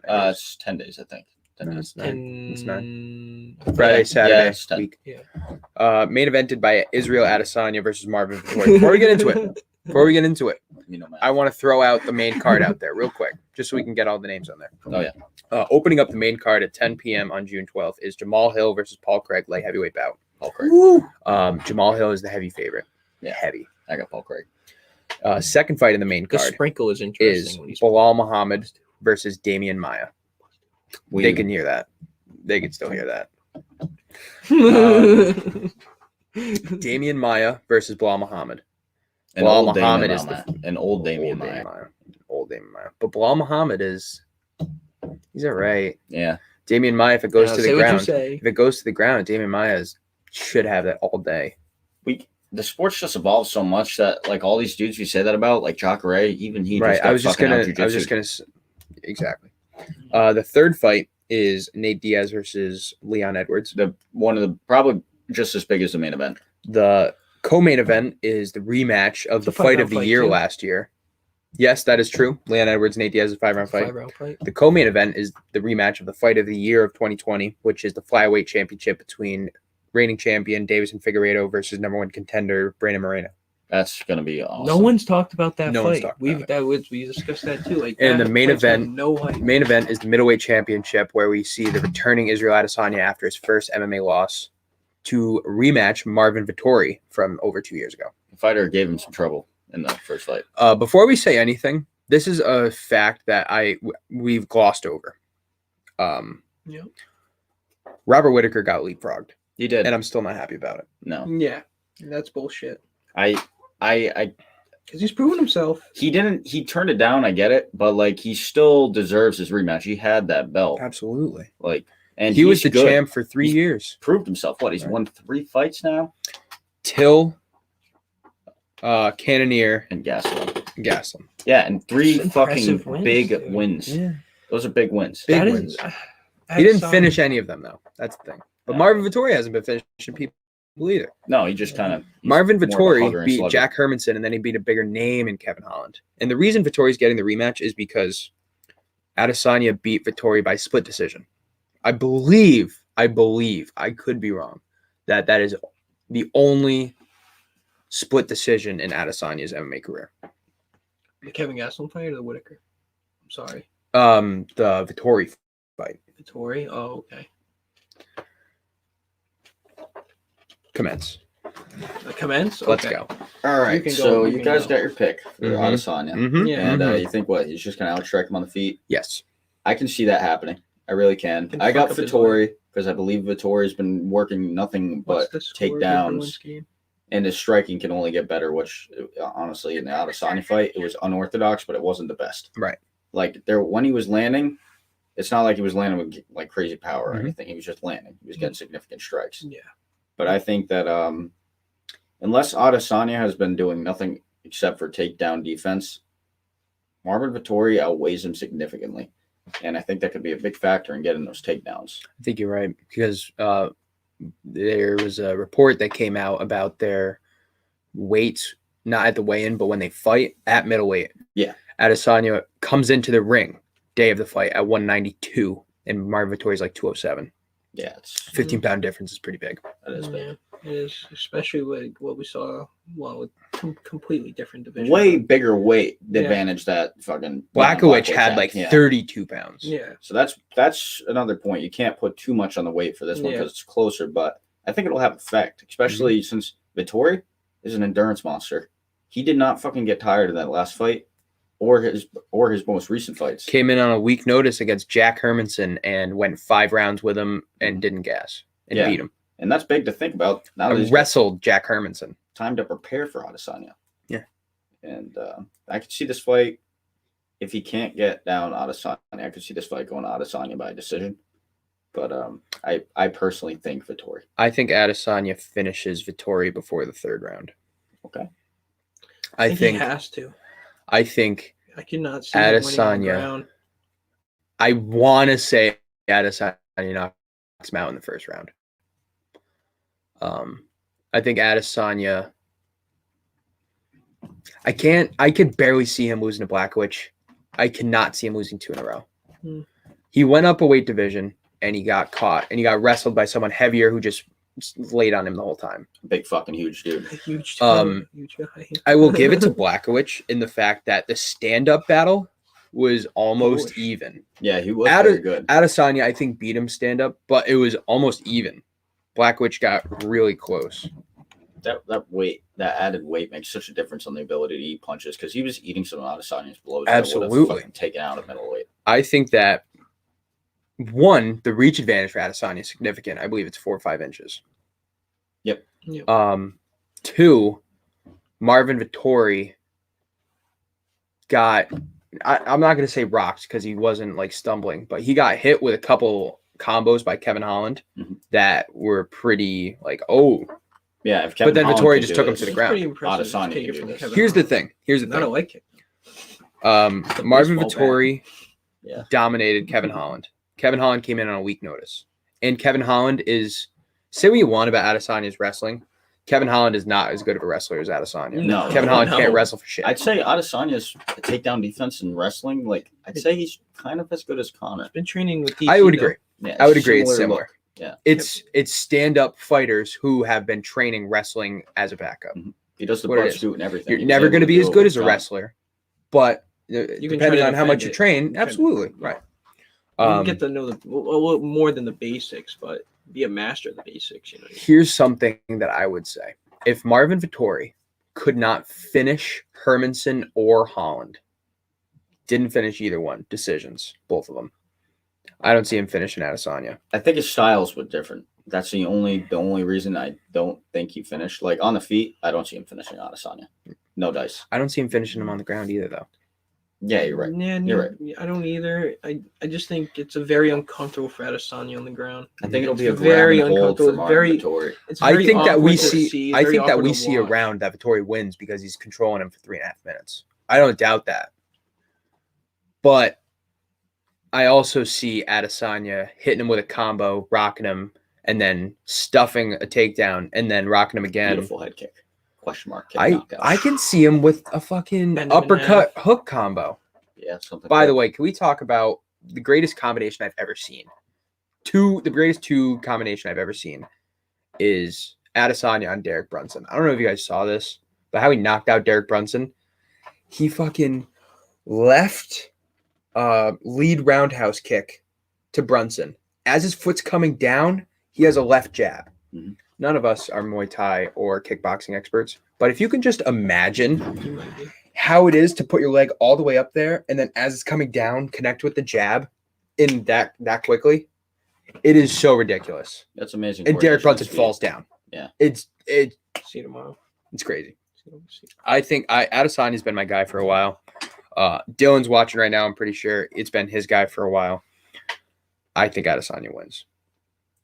It's 10 days, I think. 10 No, days. it's 9. It's 9. And Friday, Saturday, it's 10. week. Yeah. Main evented by Israel Adesanya versus Marvin Vettori. Before we get into it, You know, man. I want to throw out the main card out there real quick, just so we can get all the names on there. Oh, yeah. Opening up the main card at 10 p.m. on June 12th is Jamal Hill versus Paul Craig, light heavyweight bout. Paul Craig. Jamal Hill is the heavy favorite. Yeah. Heavy. I got Paul Craig. Second fight in the main the card sprinkle is is interesting. when he's Bilal Muhammad versus Damian Maya. They can hear that. They can still hear that. Damian Maya versus Bilal Muhammad. An Bilal old Muhammad Damian is Maya. the An old Damian old Maya. Old Damian Maya. But Bilal Muhammad he's all right. Yeah. Damian Maya, if it goes to the Say what you ground, say. if it goes to the ground, Damian Maya should have that all day. The sport's just evolved so much that, like, all these dudes you say that about, like Jacare, even he Right. just got I was just fucking gonna. out Exactly. The third fight is Nate Diaz versus Leon Edwards. one of the probably just as big as the main event. The co-main event is the rematch of the It's a fight of 5-round the fight, year too. last year. Yes, that is true. Leon Edwards, Nate Diaz is a 5-round fight. 5-round fight. The co-main event is the rematch of the fight of the year of 2020, which is the flyweight championship between reigning champion Davison Figueiredo versus number one contender Brandon Moreno. That's gonna be awesome. No one's talked about that No one's fight. talked about it. We discussed that too. Like, And that the main fight's got event- no hype. Main event is the middleweight championship, where we see the returning Israel Adesanya after his first MMA loss to rematch Marvin Vettori from over 2 years ago. The fighter gave him some trouble in the first fight. Before we say anything, this is a fact that we've glossed over. Yeah. Robert Whittaker got leapfrogged, He did. and I'm still not happy about it. No. Yeah, that's bullshit. I Because he's proven himself. he turned it down, I get it, but like he still deserves his rematch. He had that belt. Absolutely. Like, and He was he's the good. champ for 3 He's- years. Proved himself. What, he's Right. won 3 fights now? Till Cannonier And Gastelum. and Gastelum. Yeah, and 3 That's fucking impressive wins, big dude. wins. Yeah. Those are big wins. Big That is- wins. I He didn't saw- finish any of them, though. That's the thing. But No. Marvin Vettori hasn't been finishing people either. No, he just kind of Marvin Vettori beat Jack Hermanson, and then he beat a bigger name in Kevin Holland. And the reason Vettori's getting the rematch is because Adesanya beat Vettori by split decision. I believe, I could be wrong, that is the only split decision in Adesanya's MMA career. The Kevin Gastelum fight or the Whittaker? I'm sorry. The Vettori fight. Vittori? Oh, okay. Commence. Commence? Let's Okay. go. All You right, can go, so you you can guys go. got your pick for Mhm. Adesanya. Mm-hmm. Yeah. And you think what? He's just going to outstrike him on the feet? Yes. I can see that happening. I really can. Can I got fuck up his Vettori because I believe Vittori's been working nothing What's but the score of takedowns, everyone's game? and his striking can only get better. Which, honestly, in the Adesanya fight, it was unorthodox, but it wasn't the best. Right. Like when he was landing, it's not like he was landing with like crazy power or Mhm. anything. He was just landing. He was getting significant strikes. Yeah. But I think that unless Adesanya has been doing nothing except for takedown defense, Marvin Vettori outweighs him significantly. And I think that could be a big factor in getting those takedowns. I think you're right, because there was a report that came out about their weights, not at the weigh-in, but when they fight at middleweight. Yeah. Adesanya comes into the ring day of the fight at 192, and Marvin Vettori's like 207. Yeah, it's 15-pound difference is pretty big. that is big. Yeah, it is, especially with what we saw. Well, with completely different division. Way bigger weight Yeah. advantage that fucking Blachowicz had like yeah. 32 pounds. Yeah. So that's another point. You can't put too much on the weight for this one Yeah. because it's closer, but I think it'll have effect, especially since Vettori is an endurance monster. He did not fucking get tired in that last fight or his most recent fights. Came in on a week notice against Jack Hermanson and went 5 rounds with him and didn't gas and Yeah. beat him. And that's big to think about. Now that I he's got wrestled Jack Hermanson. time to prepare for Adesanya. Yeah. And I could see this fight, if he can't get down Adesanya, I could see this fight going to Adesanya by decision. But I personally think Vettori. I think Adesanya finishes Vettori before the 3rd round. Okay. I I think he has to. I think I cannot see him winning on the Adesanya- ground. I want to say Adesanya knocks him out in the 1st round. I think Adesanya. I could barely see him losing to Blachowicz. I cannot see him losing 2 in a row. He went up a weight division and he got caught and he got wrestled by someone heavier who just laid on him the whole time. Big fucking huge dude. Huge guy. I will give it to Blachowicz in the fact that the stand-up battle was almost even. Yeah, he was very good. Adesanya, I think, beat him stand-up, but it was almost even. Blachowicz got really close. That added weight makes such a difference on the ability to eat punches because he was eating some of Adesanya's blows. Absolutely. Taken out of middleweight. I think that, one, the reach advantage for Adesanya is significant. I believe it's 4 or 5 inches. Yep. 2, Marvin Vettori got, I'm not going to say rocked because he wasn't like stumbling, but he got hit with a couple combos by Kevin Holland that were pretty like, oh. Yeah, but then Vettori just took him to the ground. Here's the thing. I don't like it. Marvin Vettori dominated Kevin Holland. Kevin Holland came in on a week notice. And Kevin Holland is, say what you want about Adesanya's wrestling, Kevin Holland is not as good of a wrestler as Adesanya. No. Kevin Holland can't wrestle for shit. I'd say Adesanya's takedown defense in wrestling, I'd say he's kind of as good as Conor. Been training with DC, I would agree. Yeah, I would agree. It's similar. Look. Yeah. It's stand-up fighters who have been training wrestling as a backup. He does the butt scoot and everything. You're never going to be as good as a wrestler, but depending on how much you train, absolutely. Right. You can get to know a little more than the basics, but be a master of the basics. Here's something that I would say. If Marvin Vettori could not finish Hermanson or Holland, didn't finish either one, decisions, both of them, I don't see him finishing Adesanya. I think his styles were different. That's the only reason I don't think he finished. Like on the feet, I don't see him finishing Adesanya. No dice. I don't see him finishing him on the ground either, though. Yeah, you're right. Yeah, you're right. I don't either. I just think it's a very uncomfortable for Adesanya on the ground. I think it'll be a very uncomfortable for very. Vittori. I think that we see. I think that we see a round that Vettori wins because he's controlling him for 3.5 minutes. I don't doubt that, but I also see Adesanya hitting him with a combo, rocking him, and then stuffing a takedown, and then rocking him again. Beautiful head kick. Question mark. I can see him with a fucking uppercut hook combo. Yeah, something. By the way, can we talk about the greatest combination I've ever seen? The greatest 2 combination I've ever seen is Adesanya on Derek Brunson. I don't know if you guys saw this, but how he knocked out Derek Brunson. He fucking left lead roundhouse kick to Brunson. As his foot's coming down, he has a left jab. Mm-hmm. None of us are Muay Thai or kickboxing experts, but if you can just imagine how it is to put your leg all the way up there and then as it's coming down, connect with the jab in that quickly, it is so ridiculous. That's amazing. And Derek Brunson falls down. Yeah. See you tomorrow. It's crazy. I think Adesanya's been my guy for a while. Dylan's watching right now. I'm pretty sure it's been his guy for a while. I think Adesanya wins.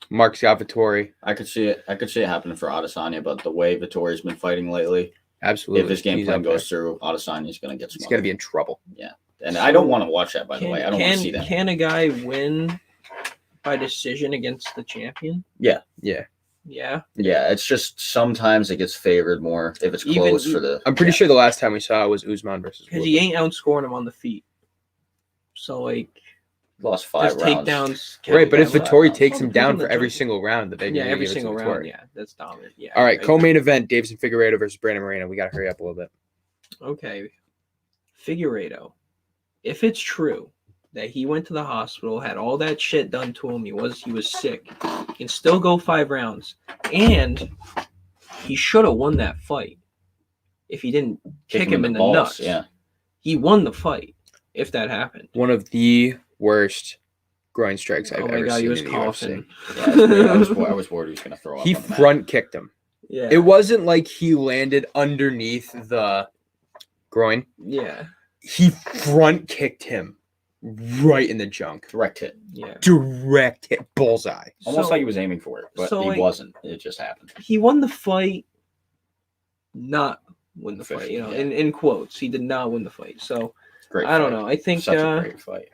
Mark's got Vettori. I could see it happening for Adesanya, but the way Vittori's been fighting lately, absolutely. If his game plan goes through, Adesanya's going to get smothered. He's going to be in trouble. Yeah, and I don't want to watch that. By the way, I don't want to see that. Can a guy win by decision against the champion? Yeah. It's just sometimes it gets favored more if it's close for the. I'm pretty sure the last time we saw it was Usman versus. Because he ain't outscoring him on the feet. So lost 5 rounds. Takedowns. Right, but if Vettori takes him down for every single round, every single round, that's dominant. Yeah. All right, co-main event: Davison Figueiredo versus Brandon Moreno. We got to hurry up a little bit. Okay, Figueiredo. If it's true that he went to the hospital, had all that shit done to him, he was sick, he can still go 5 rounds, and he should have won that fight if he didn't kick him in the nuts. Yeah, he won the fight. If that happened, one of the worst groin strikes I've ever seen. He was in coughing. Yeah, I was worried he was going to throw up. He front kicked him. Yeah, it wasn't like he landed underneath the groin. Yeah, he front kicked him right in the junk. Direct hit. Yeah, direct hit, bullseye. Almost like he was aiming for it, but he wasn't. It just happened. He won the fight. Not win the fight. In quotes, he did not win the fight. So. I don't know. I think such a great fight.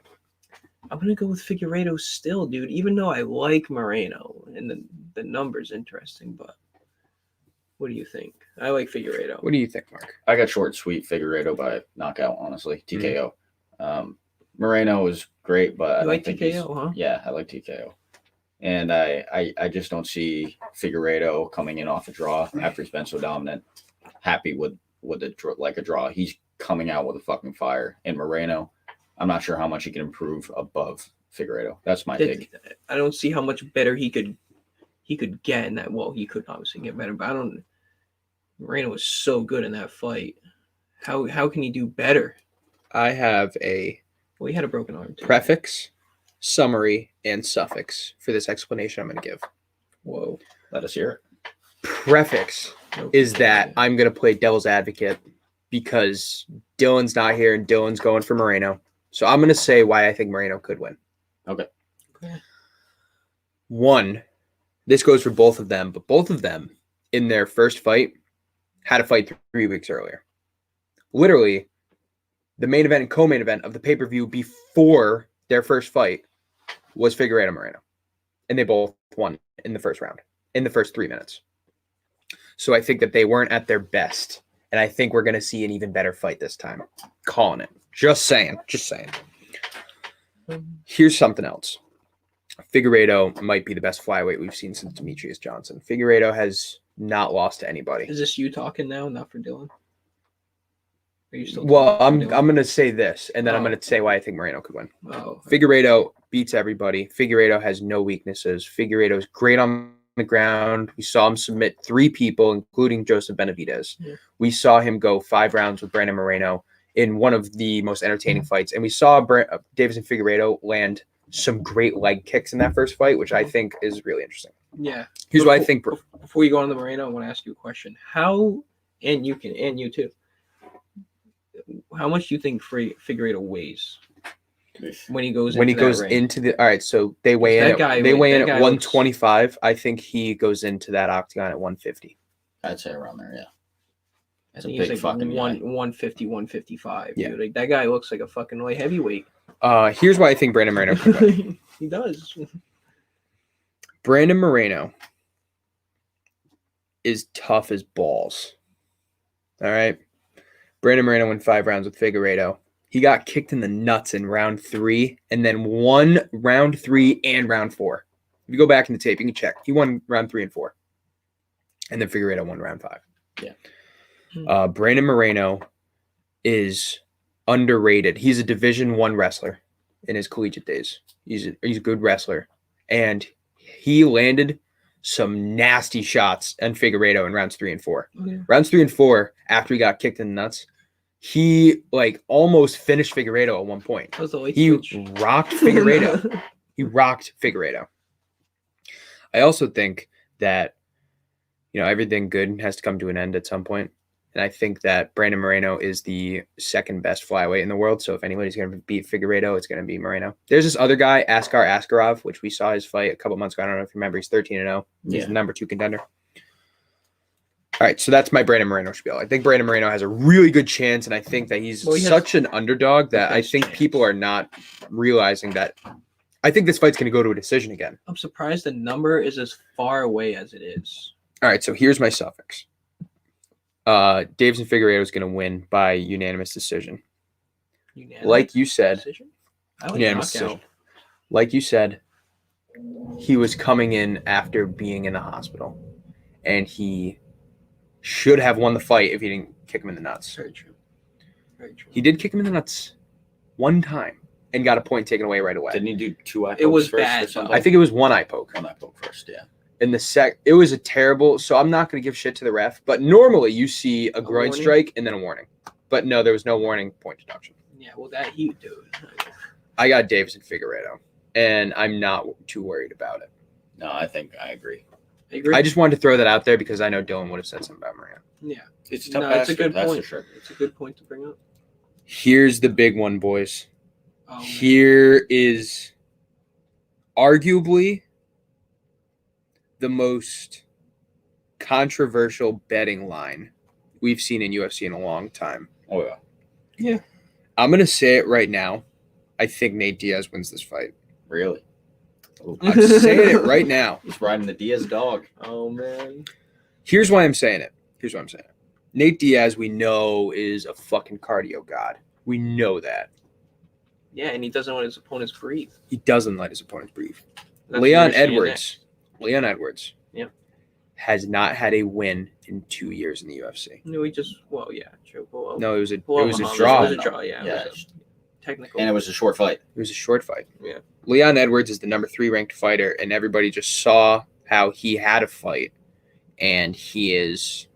I'm gonna go with Figueiredo still, dude. Even though I like Moreno and the numbers interesting, but What do you think? I like Figueiredo. What do you think, Mark? I got short and sweet Figueiredo by knockout, honestly. TKO. Moreno was great, but I You don't like think TKO, huh? Yeah, I like TKO. And I just don't see Figueiredo coming in off a draw after he's been so dominant, happy with a draw. He's coming out with a fucking fire. And Moreno, I'm not sure how much he can improve above Figueiredo. That's my take. I don't see how much better he could get in that. Well, he could obviously get better, but I don't. Moreno was so good in that fight. How can he do better? I have a Well, he had a broken arm too. prefix, summary, and suffix for this explanation I'm going to give. Whoa. Let us hear it. Prefix is that I'm going to play devil's advocate because Dylan's not here and Dylan's going for Moreno. So I'm going to say why I think Moreno could win. Okay. One, this goes for both of them, but both of them in their first fight had a fight 3 weeks earlier. Literally, the main event and co-main event of the pay-per-view before their first fight was Figueiredo Moreno. And they both won in the first round, in the first 3 minutes. So I think that they weren't at their best. And I think we're going to see an even better fight this time. Calling it. Just saying. Here's something else. Figueiredo might be the best flyweight we've seen since Demetrius Johnson. Figueiredo has not lost to anybody. Is this you talking now, not for Dylan? Are you still? Well, I'm talking for Dylan? going to say this, and then I'm Oh. going to say why I think Moreno could win. Oh, Figueiredo beats everybody. Figueiredo has no weaknesses. Figueiredo is great on the ground. We saw him submit 3 people, including Joseph Benavidez. Yeah. We saw him go 5 rounds with Brandon Moreno in one of the most entertaining fights. And we saw Davison Figueiredo land some great leg kicks in that first fight, which I think is really interesting. yeah. Here's what I think. Before you go on to Moreno, I want to ask you a question. How, and you too, how much do you think Figueiredo weighs when he goes into the all right? So they weigh in. They weigh in at 125. I think he goes into that octagon at 150. I'd say around there, yeah. That's a big like fucking 150, 155. Yeah. Dude. Like that guy looks like a fucking light heavyweight. Here's why I think Brandon Moreno could win. He does. Brandon Moreno is tough as balls. All right. Brandon Moreno won 5 rounds with Figueiredo. He got kicked in the nuts in round 3 and then won round 3 and round 4. If you go back in the tape, you can check. He won round 3 and 4. And then Figueiredo won round 5. Yeah. Brandon Moreno is underrated. He's a Division I wrestler in his collegiate days. He's a good wrestler. And he landed some nasty shots on Figueiredo in rounds 3 and 4. Okay. Rounds 3 and 4, after he got kicked in the nuts, he almost finished Figueiredo at one point. That was the late He switch. rocked Figueiredo. He rocked Figueiredo. I also think that, everything good has to come to an end at some point. And I think that Brandon Moreno is the second best flyweight in the world. So if anybody's going to beat Figueiredo, it's going to be Moreno. There's this other guy, Askar Askarov, which we saw his fight a couple months ago. I don't know if you remember. He's 13-0. He's the number 2 contender. All right, so that's my Brandon Moreno spiel. I think Brandon Moreno has a really good chance, and I think that he's such an underdog that I think people are not realizing that. I think this fight's going to go to a decision again. I'm surprised the number is as far away as it is. All right, so here's my suffix. Davison Figueiredo is going to win by unanimous decision. Like you said, decision? I like unanimous knockout. decision. Like you said, he was coming in after being in the hospital, and he should have won the fight if he didn't kick him in the nuts. Very true. Very true. He did kick him in the nuts one time and got a point taken away right away. Didn't he do 2 eye pokes It was first bad, or something? I think it was 1 eye poke. 1 eye poke first, yeah. In the it was a terrible. So I'm not going to give shit to the ref, but normally you see a groin warning? strike and then a warning. But no, there was no warning, point deduction. Yeah, well, that he, dude. I got Davison Figueiredo, and I'm not too worried about it. No, I think I agree. I agree. I just wanted to throw that out there because I know Dylan would have said something about Moreno. Yeah. It's a tough No, it's a bastard, good that's point. for sure. It's a good point to bring up. Here's the big one, boys. Oh, man. Here is arguably the most controversial betting line we've seen in UFC in a long time. Oh, yeah. Yeah. I'm going to say it right now. I think Nate Diaz wins this fight. Really? I'm saying it right now. He's riding the Diaz dog. Oh, man. Here's why I'm saying it. Nate Diaz, we know, is a fucking cardio god. We know that. Yeah, and he doesn't let his opponents breathe. He doesn't let his opponents breathe. That's Leon what you're seeing Edwards. Leon Edwards. Yep. Has not had a win in 2 years in the UFC. No, he just true. Well, No, it was a Muhammad, draw. It was a draw, yeah. Yeah. It was a technical. And it was a short fight. It was a short fight. Yeah. Leon Edwards is the number 3 ranked fighter, and everybody just saw how he had a fight, and he is,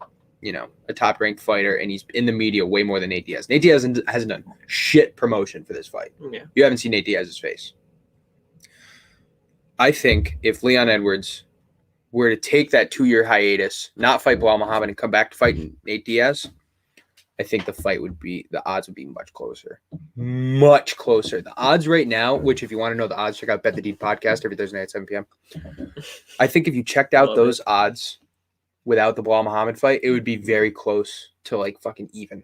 a top ranked fighter, and he's in the media way more than Nate Diaz. Nate Diaz hasn't done shit promotion for this fight. Yeah. You haven't seen Nate Diaz's face. I think if Leon Edwards were to take that 2-year hiatus, not fight Bilal Muhammad, and come back to fighting Nate Diaz, I think the odds would be much closer. Much closer. The odds right now, which if you want to know the odds, check out Bet the Deed podcast every Thursday night at 7 p.m. I think if you checked out those odds without the Bilal Muhammad fight, it would be very close to like fucking even.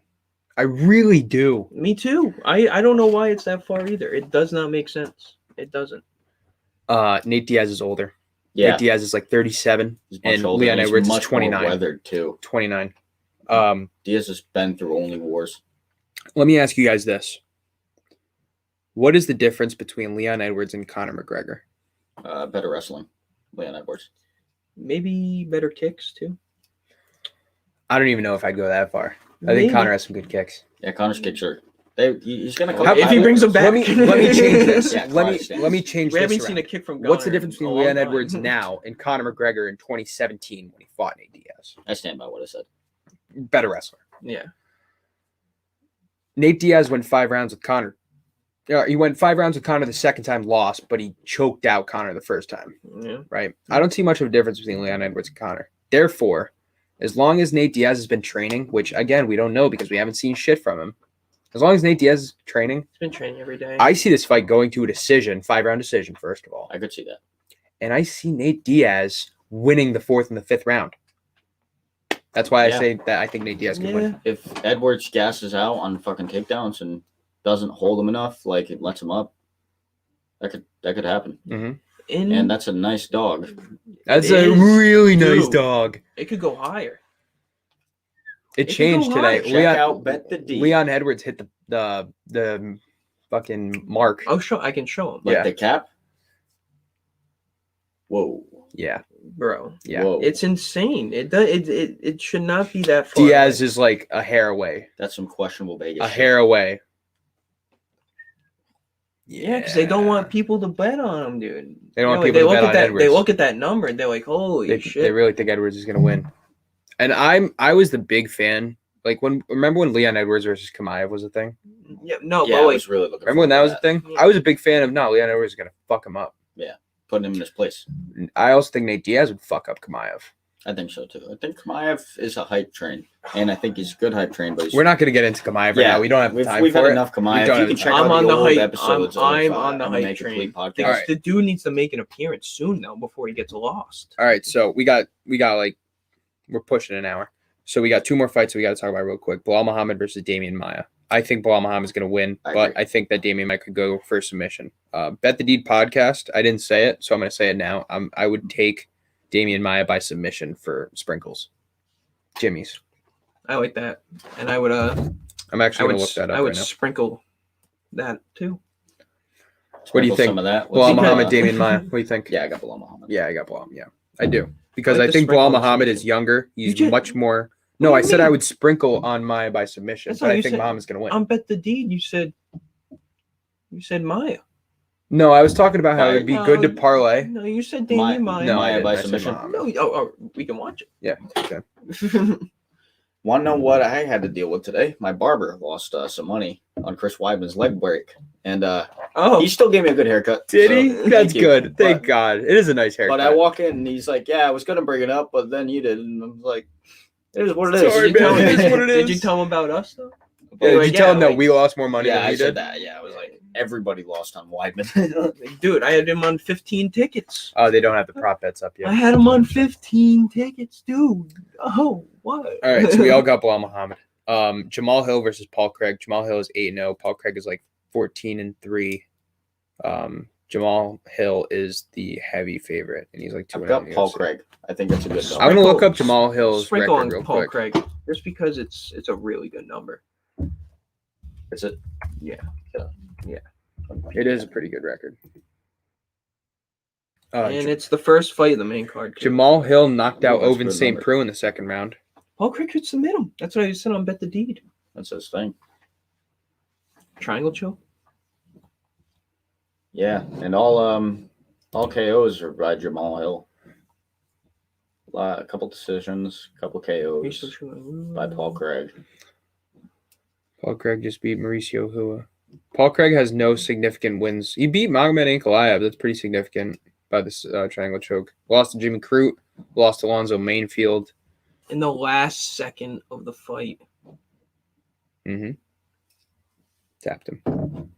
I really do. Me too. I don't know why it's that far either. It does not make sense. It doesn't. Nate Diaz is older. Yeah. Nate Diaz is like 37, and older, Leon he's Edwards is much more 29. weathered too. 29. Diaz has been through only wars. Let me ask you guys this. What is the difference between Leon Edwards and Conor McGregor? Better wrestling, Leon Edwards. Maybe better kicks too. I don't even know if I'd go that far. I think Conor has some good kicks. Yeah, Conor's kicks are. He's gonna come. If he brings them back, let me change this. Yeah, let me change We this. haven't seen around. a kick from. What's the Conor difference in a between long Leon time. Edwards now and Conor McGregor in 2017 when he fought Nate Diaz? I stand by what I said. Better wrestler. Yeah. Nate Diaz went 5 rounds with Conor. He went 5 rounds with Conor the second time, lost, but he choked out Conor the first time. Yeah. Right? I don't see much of a difference between Leon Edwards and Conor. Therefore, as long as Nate Diaz has been training, which again we don't know because we haven't seen shit from him. As long as Nate Diaz is training, He's been training every day. I see this fight going to a decision, 5-round decision, first of all. I could see that. And I see Nate Diaz winning the 4th and the 5th round. That's why I say that I think Nate Diaz can win. If Edwards gasses out on fucking takedowns and doesn't hold him enough, like it lets him up, that could happen. Mm-hmm. And that's a nice dog. That's It a is, really nice dude. dog. It could go higher. It could changed go today. higher. Check out Bet the D. Leon Edwards hit the fucking mark. I can show him. Like Yeah. the cap. Whoa. Yeah. Bro. Yeah. Whoa. It's insane. It should not be that far. Diaz is like a hair away. That's some questionable Vegas. A hair away. Yeah, because they don't want people to bet on him, dude. They don't want They people to look bet at on that. Edwards. They look at that number and they're like, "Holy They shit!" really think Edwards is gonna win. And I was the big fan. Like remember when Leon Edwards versus Chimaev was a thing? Yeah, no, Yeah, but I like, was really looking. Remember when that was a thing? Yeah. I was a big fan of Leon Edwards is gonna fuck him up. putting him in his place. I also think Nate Diaz would fuck up Chimaev. I think so too. I think Chimaev is a hype train, and I think he's a good hype train. But he's, We're not gonna get into Chimaev right now. We don't have time we've for had it. enough We Chimaev. don't You have can time. check I'm out on the the old hype. episodes I'm of on the MMA hype Complete train. Podcast. All right. The dude needs to make an appearance soon though before he gets lost. All right, so we got like we're pushing an hour. So we got 2 more fights we got to talk about real quick. Bilal Muhammad versus Damian Maia. I think Bilal Muhammad is going to win, I but agree. I think that Damian Maia could go for submission. Bet the Deed podcast. I didn't say it, so I'm going to say it now. I would take Damian Maia by submission for sprinkles. Jimmy's. I like that, and I would I'm actually going to look that up I would right now. sprinkle that too. What do you Sprinkle think? Some of that. Bilal With some, Muhammad, Damian Maia. What do you think? Yeah, I got Bilal Muhammad. Yeah, I got Bilal. Yeah, I do. Because I like I the think Bilal sprinkle Muhammad submission. is younger. He's You just- much more. What No, do I you said I mean? would sprinkle on Maia by submission, That's but what I you think said. Muhammad's going to win. On Bet the Deed, you said Maya. No, I was talking about how it would be good to No, parlay. No, you said Damian Maya. No, I Maya didn't. by I said submission. Muhammad. No, we can watch Yeah. Okay. it. Want to know what I had to deal with today? My barber lost some money on Chris Weidman's leg break, and Oh, he still gave me a good haircut. Did so he? thank That's you. good. Thank But- God. It is a nice haircut. But I walk in and he's like, "Yeah, I was gonna bring it up, but then you did," and I'm like, "It is what it is." Sorry, did you tell man. him? It is what it Did you is. tell him about us though? Yeah, did you Like, tell him that like- we lost more money Yeah, than I he said did? that. Yeah, I was like, everybody lost on Weidman. Dude, I had him on 15 tickets. Oh, they don't have the prop bets up I yet. had him on 15 tickets, dude. Oh, what? All right, so we all got Bilal Muhammad. Jamal Hill versus Paul Craig. Jamal Hill is 8-0. Paul Craig is like 14-3. Jamal Hill is the heavy favorite, and he's like 2-0 I've got in the Paul UFC. Craig. I think that's a good I'm number. gonna look up Jamal Hill's Sprinkle record on real Paul quick. Craig, just because it's a really good number. Is it? Yeah. It is a pretty good record. And it's the first fight of the main card. too. Jamal Hill knocked out Ooh, that's a Oven good St. number. Preux in the second round. Paul Craig could submit him. That's what I said on Bet the Deed. That's his thing. Triangle choke. Yeah, and all KOs are by Jamal Hill. A couple decisions, a couple KOs by Paul Craig. Paul Craig just beat Mauricio Hua. Paul Craig has no significant wins. He beat Magomed Ankalaev. That's pretty significant by this triangle choke. Lost to Jimmy Crute. Lost to Alonzo Mainfield. In the last second of the fight. Mm-hmm. Tapped him.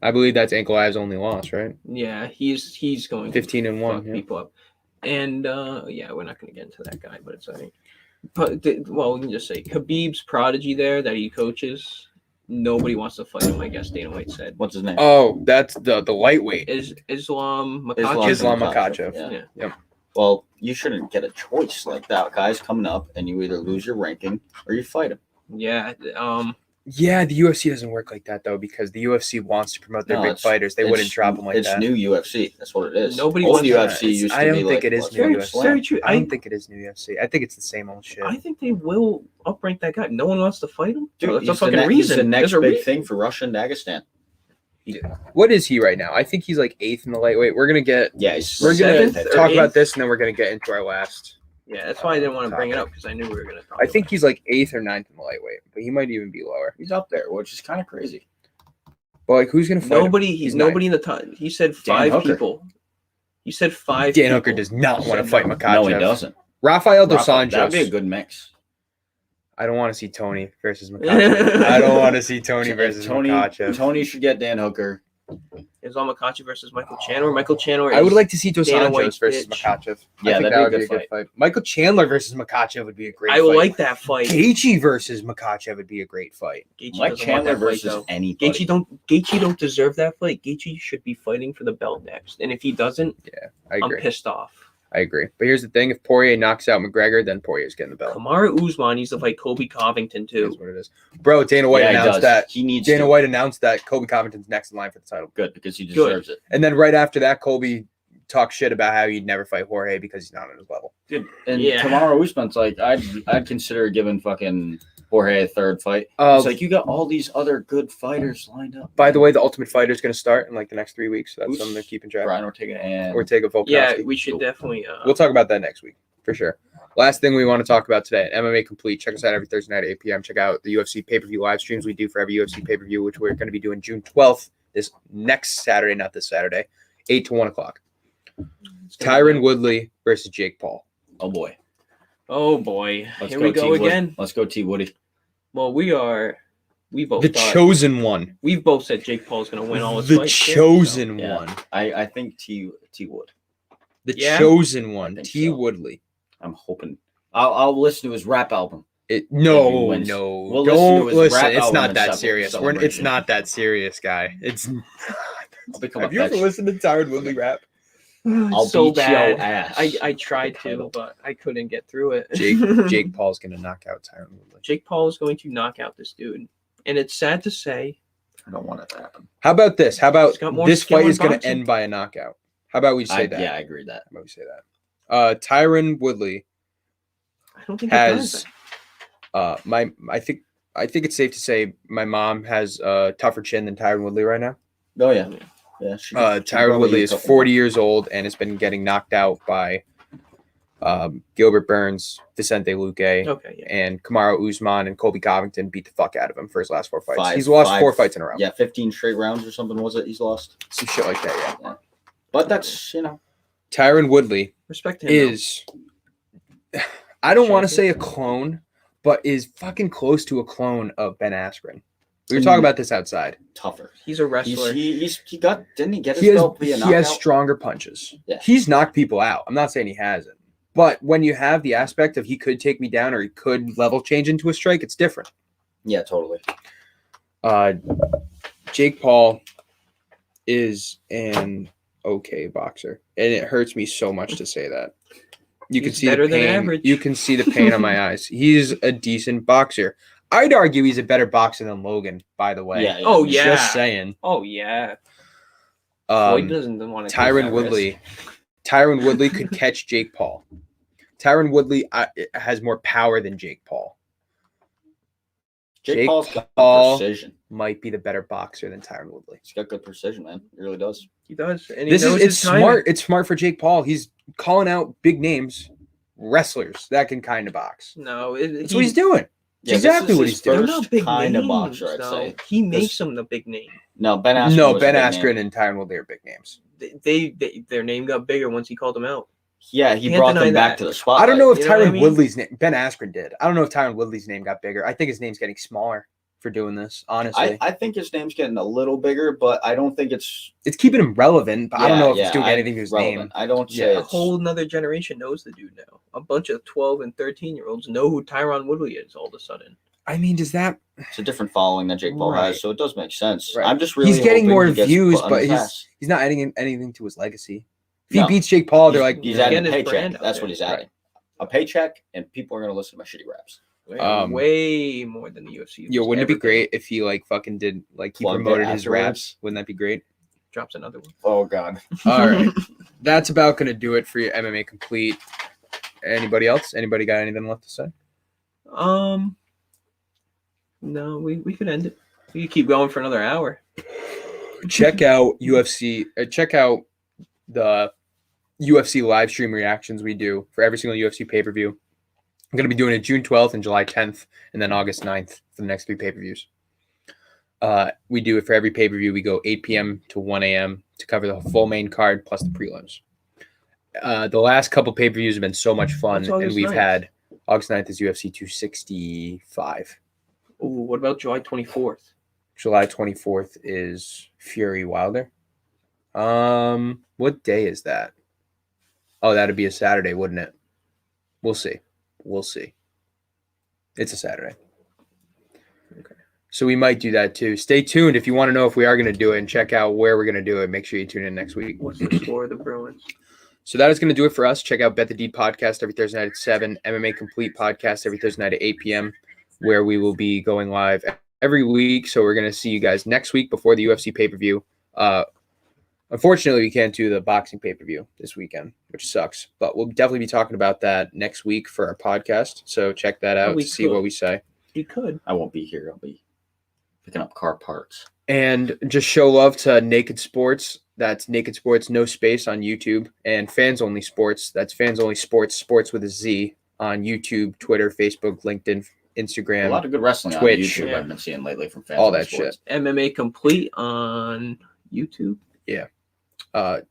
I believe that's Ankalaev's only loss, right? Yeah, he's going 15 and to 1. fuck Yeah. people up. And yeah, we're not going to get into that guy, but it's I think. But well, we can just say Khabib's prodigy there that he coaches. Nobody wants to fight him. I guess Dana White said. What's his name? Oh, that's the lightweight. Is Islam Makhachev? Islam Makhachev. Yeah. Yeah. Yep. Well, you shouldn't get a choice like that. Guy's coming up, and you either lose your ranking or you fight him. Yeah. Yeah, the UFC doesn't work like that though, because the UFC wants to promote their No, big it's- fighters. They wouldn't drop them like it's that. new UFC. That's what it is. Nobody Old wants UFC that. used to I don't be think like, it is let's new go UFC. slam. Very true. I don't think it is new UFC. I think it's the same old shit. I think they will uprank that guy. No one wants to fight him. Dude, That's a he's the fucking he's reason. the next There's a big reason. thing for Russia and Dagestan. What is he right now? I think he's like 8th in the lightweight. We're gonna Yeah, he's we're gonna Seventh or talk eighth? about this, and then we're gonna get into our last. Yeah, that's why I didn't want to bring it up because I knew we were going to talk. I think about he's like 8th or 9th in the lightweight, but he might even be lower. He's up there, which is kind of crazy. But like, who's gonna it. fight him? Nobody. He's Nobody in the top. He said 5 Hooker. people. He said 5. Dan people Hooker does not want to said fight no. Makhachev. No, he doesn't. Rafael dos That'd be a Anjos. good mix. I don't want to see Tony versus Makhachev. I don't want to see Tony versus Makhachev. Tony should get Dan Hooker. Islam Makhachev versus Michael Chandler. Michael Chandler. I would is- like to see Dos Dana Anjos White's versus bitch. Makhachev. Yeah, I think that'd that be would a be a good good fight. Michael Chandler versus Makhachev would be a great I fight. would like that fight. Gaethje versus Makhachev would be a great fight. Gaethje Mike doesn't want Chandler that fight, versus though. anybody. Gaethje don't deserve that fight. Gaethje should be fighting for the belt next. And if he doesn't, I I'm agree. pissed off. I agree. But here's the thing: if Poirier knocks out McGregor, then Poirier's getting the belt. Kamaru Usman needs to fight Kobe Covington That's too. what it is. Bro, Dana White Yeah, he announced does. that. He needs Dana to. White announced that Kobe Covington's next in line for the title. Good, because he deserves it. And then right after that, Kobe talked shit about how he'd never fight Jorge because he's not on his level. And Yeah. tomorrow Usman's like, I'd consider giving fucking Jorge a third fight. Uh, It's like you got all these other good fighters lined up. By the way, the Ultimate Fighter is going to start in like the next 3 weeks. So that's Who's something to keep in track. Brian Ortega and Ortega Volkanovski. Yeah, we should definitely. We'll talk about that next week for sure. Last thing we want to talk about today, MMA Complete. Check us out every Thursday night at 8 p.m. Check out the UFC pay-per-view live streams we do for every UFC pay-per-view, which we're going to be doing June 12th, this next Saturday, not this Saturday, 8 to 1 o'clock. Tyron Woodley versus Jake Paul. oh boy, Oh boy, let's here we T. go Wood. again. Let's go T Woody. Well, we both The thought, chosen one. we've both said Jake Paul's going to win all his The fights. chosen Yeah. one. I think T Wood. The Yeah? chosen I one. think T so. Woodley. I'm hoping. I'll listen to his rap album. No, If he wins. no. We'll listen to Don't his listen. rap It's album not and that serious. It's celebration. not that serious, guy. It's not. I'll become Have a you ever fetch. listened to Tyron Woodley rap? I'll so beat bad. your ass. I tried The to, title. but I couldn't get through it. Jake Paul's gonna knock out Tyron Woodley. Jake Paul is going to knock out this dude, and it's sad to say. I don't want it to happen. How about this? How about He's got more this skill fight in is gonna boxing. end by a knockout? How about we say that? Yeah, I agree with that. How about we say that? Tyron Woodley I don't think it does. has I think it's safe to say my mom has a tougher chin than Tyron Woodley right now. Oh yeah, yeah. she Tyron probably Woodley eats is a couple 40 years old and has been getting knocked out by Gilbert Burns, Vicente Luque, Okay, yeah. and Kamaru Usman and Colby Covington beat the fuck out of him for his last 4 fights. Five- He's lost five- 4 fights in a row. Yeah, 15 straight rounds or something was it? He's lost. Some shit like that, yeah. But that's Tyron Woodley Respect to him. though. is, I don't want to say Champion. a clone, but is fucking close to a clone of Ben Askren. We were talking about this outside. tougher. He's a wrestler. He got didn't he get his He has, belt via he knockout? has stronger punches. Yeah. He's knocked people out. I'm not saying he hasn't. But when you have the aspect of he could take me down or he could level change into a strike, it's different. Yeah, totally. Jake Paul is an okay boxer, and it hurts me so much to say that. You can He's see the better than pain. average. You can see the pain on my eyes. He's a decent boxer. I'd argue he's a better boxer than Logan, by the way. Yeah. Oh, yeah. Just saying. Oh yeah. Floyd Um, doesn't want to. Tyron Woodley. Tyron Woodley could catch Jake Paul. Tyron Woodley has more power than Jake Paul. Jake Paul's got Paul precision. might be the better boxer than Tyron Woodley. He's got good precision, man. He really does. He does. And he This is knows it's his timing. smart. It's smart for Jake Paul. He's calling out big names, wrestlers that can kind of box. No, That's what he's doing. Yeah, exactly this is what his he's doing. They're first not big kind names, of boxer, I'd though. say. He makes them the big name. No, Ben Askren. No, was Ben a big Askren name. and Tyron Woodley are big names. Their name got bigger once he called them out. Yeah, he Can't brought deny them back that. to the spotlight. I don't know if You know what I Tyron mean? Woodley's name, Ben Askren did. I don't know if Tyron Woodley's name got bigger. I think his name's getting smaller for doing this, honestly. I think his name's getting a little bigger, but I don't think it's. It's keeping him relevant, but I don't know if it's doing I- anything to his relevant. name. I don't Yeah. say A it's. whole nother generation knows the dude now. A bunch of 12 and 13-year-olds know who Tyron Woodley is all of a sudden. I mean, does that... It's a different following that Jake Paul Right. has, so it does make sense. Right. I'm just really. He's getting hoping more he gets views, put on but the he's pass. not adding anything to his legacy. If he No. beats Jake Paul, they're like, He's Yeah. adding Getting a his paycheck. brand out That's there. what he's adding. A paycheck, and people are going to listen to my shitty raps. Way more than the UFC. yo, wouldn't it be ever great if he like fucking did like he Plugged it promoted his afterwards? raps? Wouldn't that be great? drops another one. Oh God. All right, that's about gonna do it for your MMA Complete. Anybody else? Anybody got anything left to say? No, we could end it. We could keep going for another hour. Check out UFC. Check out the UFC live stream reactions we do for every single UFC pay-per-view. I'm going to be doing it June 12th and July 10th, and then August 9th for the next 3 pay-per-views. We do it for every pay-per-view. We go 8 p.m. to 1 a.m. to cover the full main card plus the prelims. The last couple pay-per-views have been so much fun, What's and August we've 9th? had August 9th is UFC 265. Ooh, what about July 24th? July 24th is Fury Wilder. What day is that? Oh, that'd be a Saturday, wouldn't it? We'll see. We'll see. It's a Saturday. Okay. So we might do that too. Stay tuned if you want to know if we are going to do it and check out where we're going to do it. Make sure you tune in next week. What's the score of the Bruins? So that is going to do it for us. Check out Bet the Deed podcast every Thursday night at 7, MMA Complete podcast every Thursday night at 8 p.m., where we will be going live every week. So we're going to see you guys next week before the UFC pay-per-view. Unfortunately, we can't do the boxing pay-per-view this weekend, which sucks. But we'll definitely be talking about that next week for our podcast. So check that out we to see what could. we say. You could. I won't be here. I'll be picking up car parts. And just show love to Naked Sports. That's Naked Sports, no space on YouTube. And Fans Only Sports. That's Fans Only Sports, sports with a Z on YouTube, Twitter, Facebook, LinkedIn, Instagram. A lot of good wrestling Twitch, on YouTube yeah. I've been seeing lately from fans. All of that sports. MMA Complete on YouTube.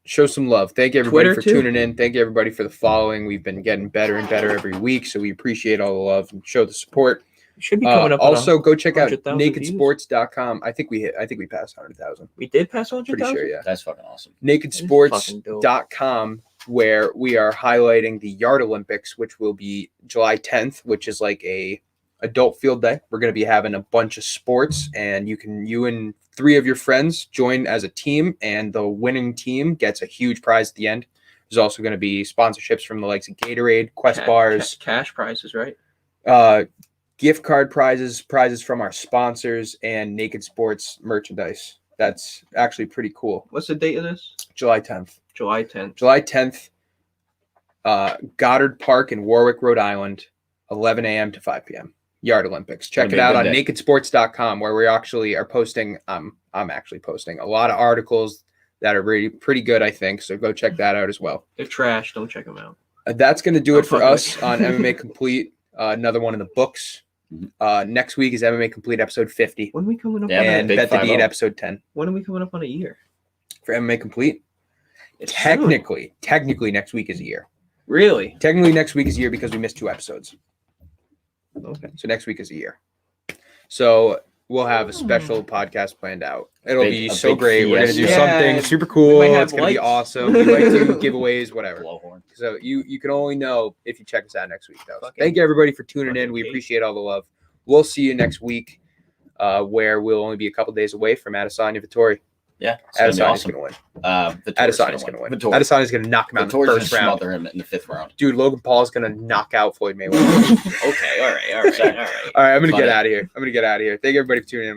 Show some love. Thank you everybody Twitter, for too. tuning in. Thank you everybody for the following. We've been getting better and better every week, so we appreciate all the love and show the support. We should be coming up. Also, go check out 100,000 views. nakedsports.com. I think we passed 100,000. We did pass 100,000. Pretty sure, yeah. That's fucking awesome. nakedsports.com, where we are highlighting the Yard Olympics, which will be July 10th, which is like a adult field day. We're going to be having a bunch of sports, and you and 3 of your friends join as a team, and the winning team gets a huge prize at the end. There's also going to be sponsorships from the likes of Gatorade, Quest Bars, Cash prizes, right? gift card prizes from our sponsors, and Naked Sports merchandise. That's actually pretty cool. What's the date of this? July 10th. July 10th. July 10th, Goddard Park in Warwick, Rhode Island, 11 a.m. to 5 p.m. Yard Olympics. Check Gonna it be a out good on day. nakedsports.com, where we actually are posting. I'm actually posting a lot of articles that are really pretty good, I think. So go check that out as well. They're trash. Don't check them out. That's going to do I'm it for fucking us with on MMA Complete. Another one in the books. Next week is MMA Complete episode 50. When are we coming up? Yeah, on man. And Big Bet the 5-0. Deed episode 10 When are we coming up on a year? for MMA Complete. It's Technically, next week is a year. soon. Really? Technically, next week is a year because we missed 2 episodes. Okay. So next week is a year. So we'll have a special podcast planned out. It'll be A so big great. We're gonna do fiesta. something Yeah, super we cool. might have It's gonna be lights. awesome. We might do giveaways, whatever. Blowhorn. So you can only know if you check us out next week, though. Fucking- Thank you everybody for tuning in. fucking We cake. appreciate all the love. We'll see you next week, where we'll only be a couple days away from Adesanya Vittori. Yeah, it's gonna be Adesanya's awesome. going to win. Adesanya's Adesanya's going to win. Vettori. Adesanya's going to knock him out in the Vettori's gonna first round. smother him in the 5th round. Dude, Logan Paul's going to knock out Floyd Mayweather. Okay, all right. All right, I'm going to get out of here. Thank everybody for tuning in.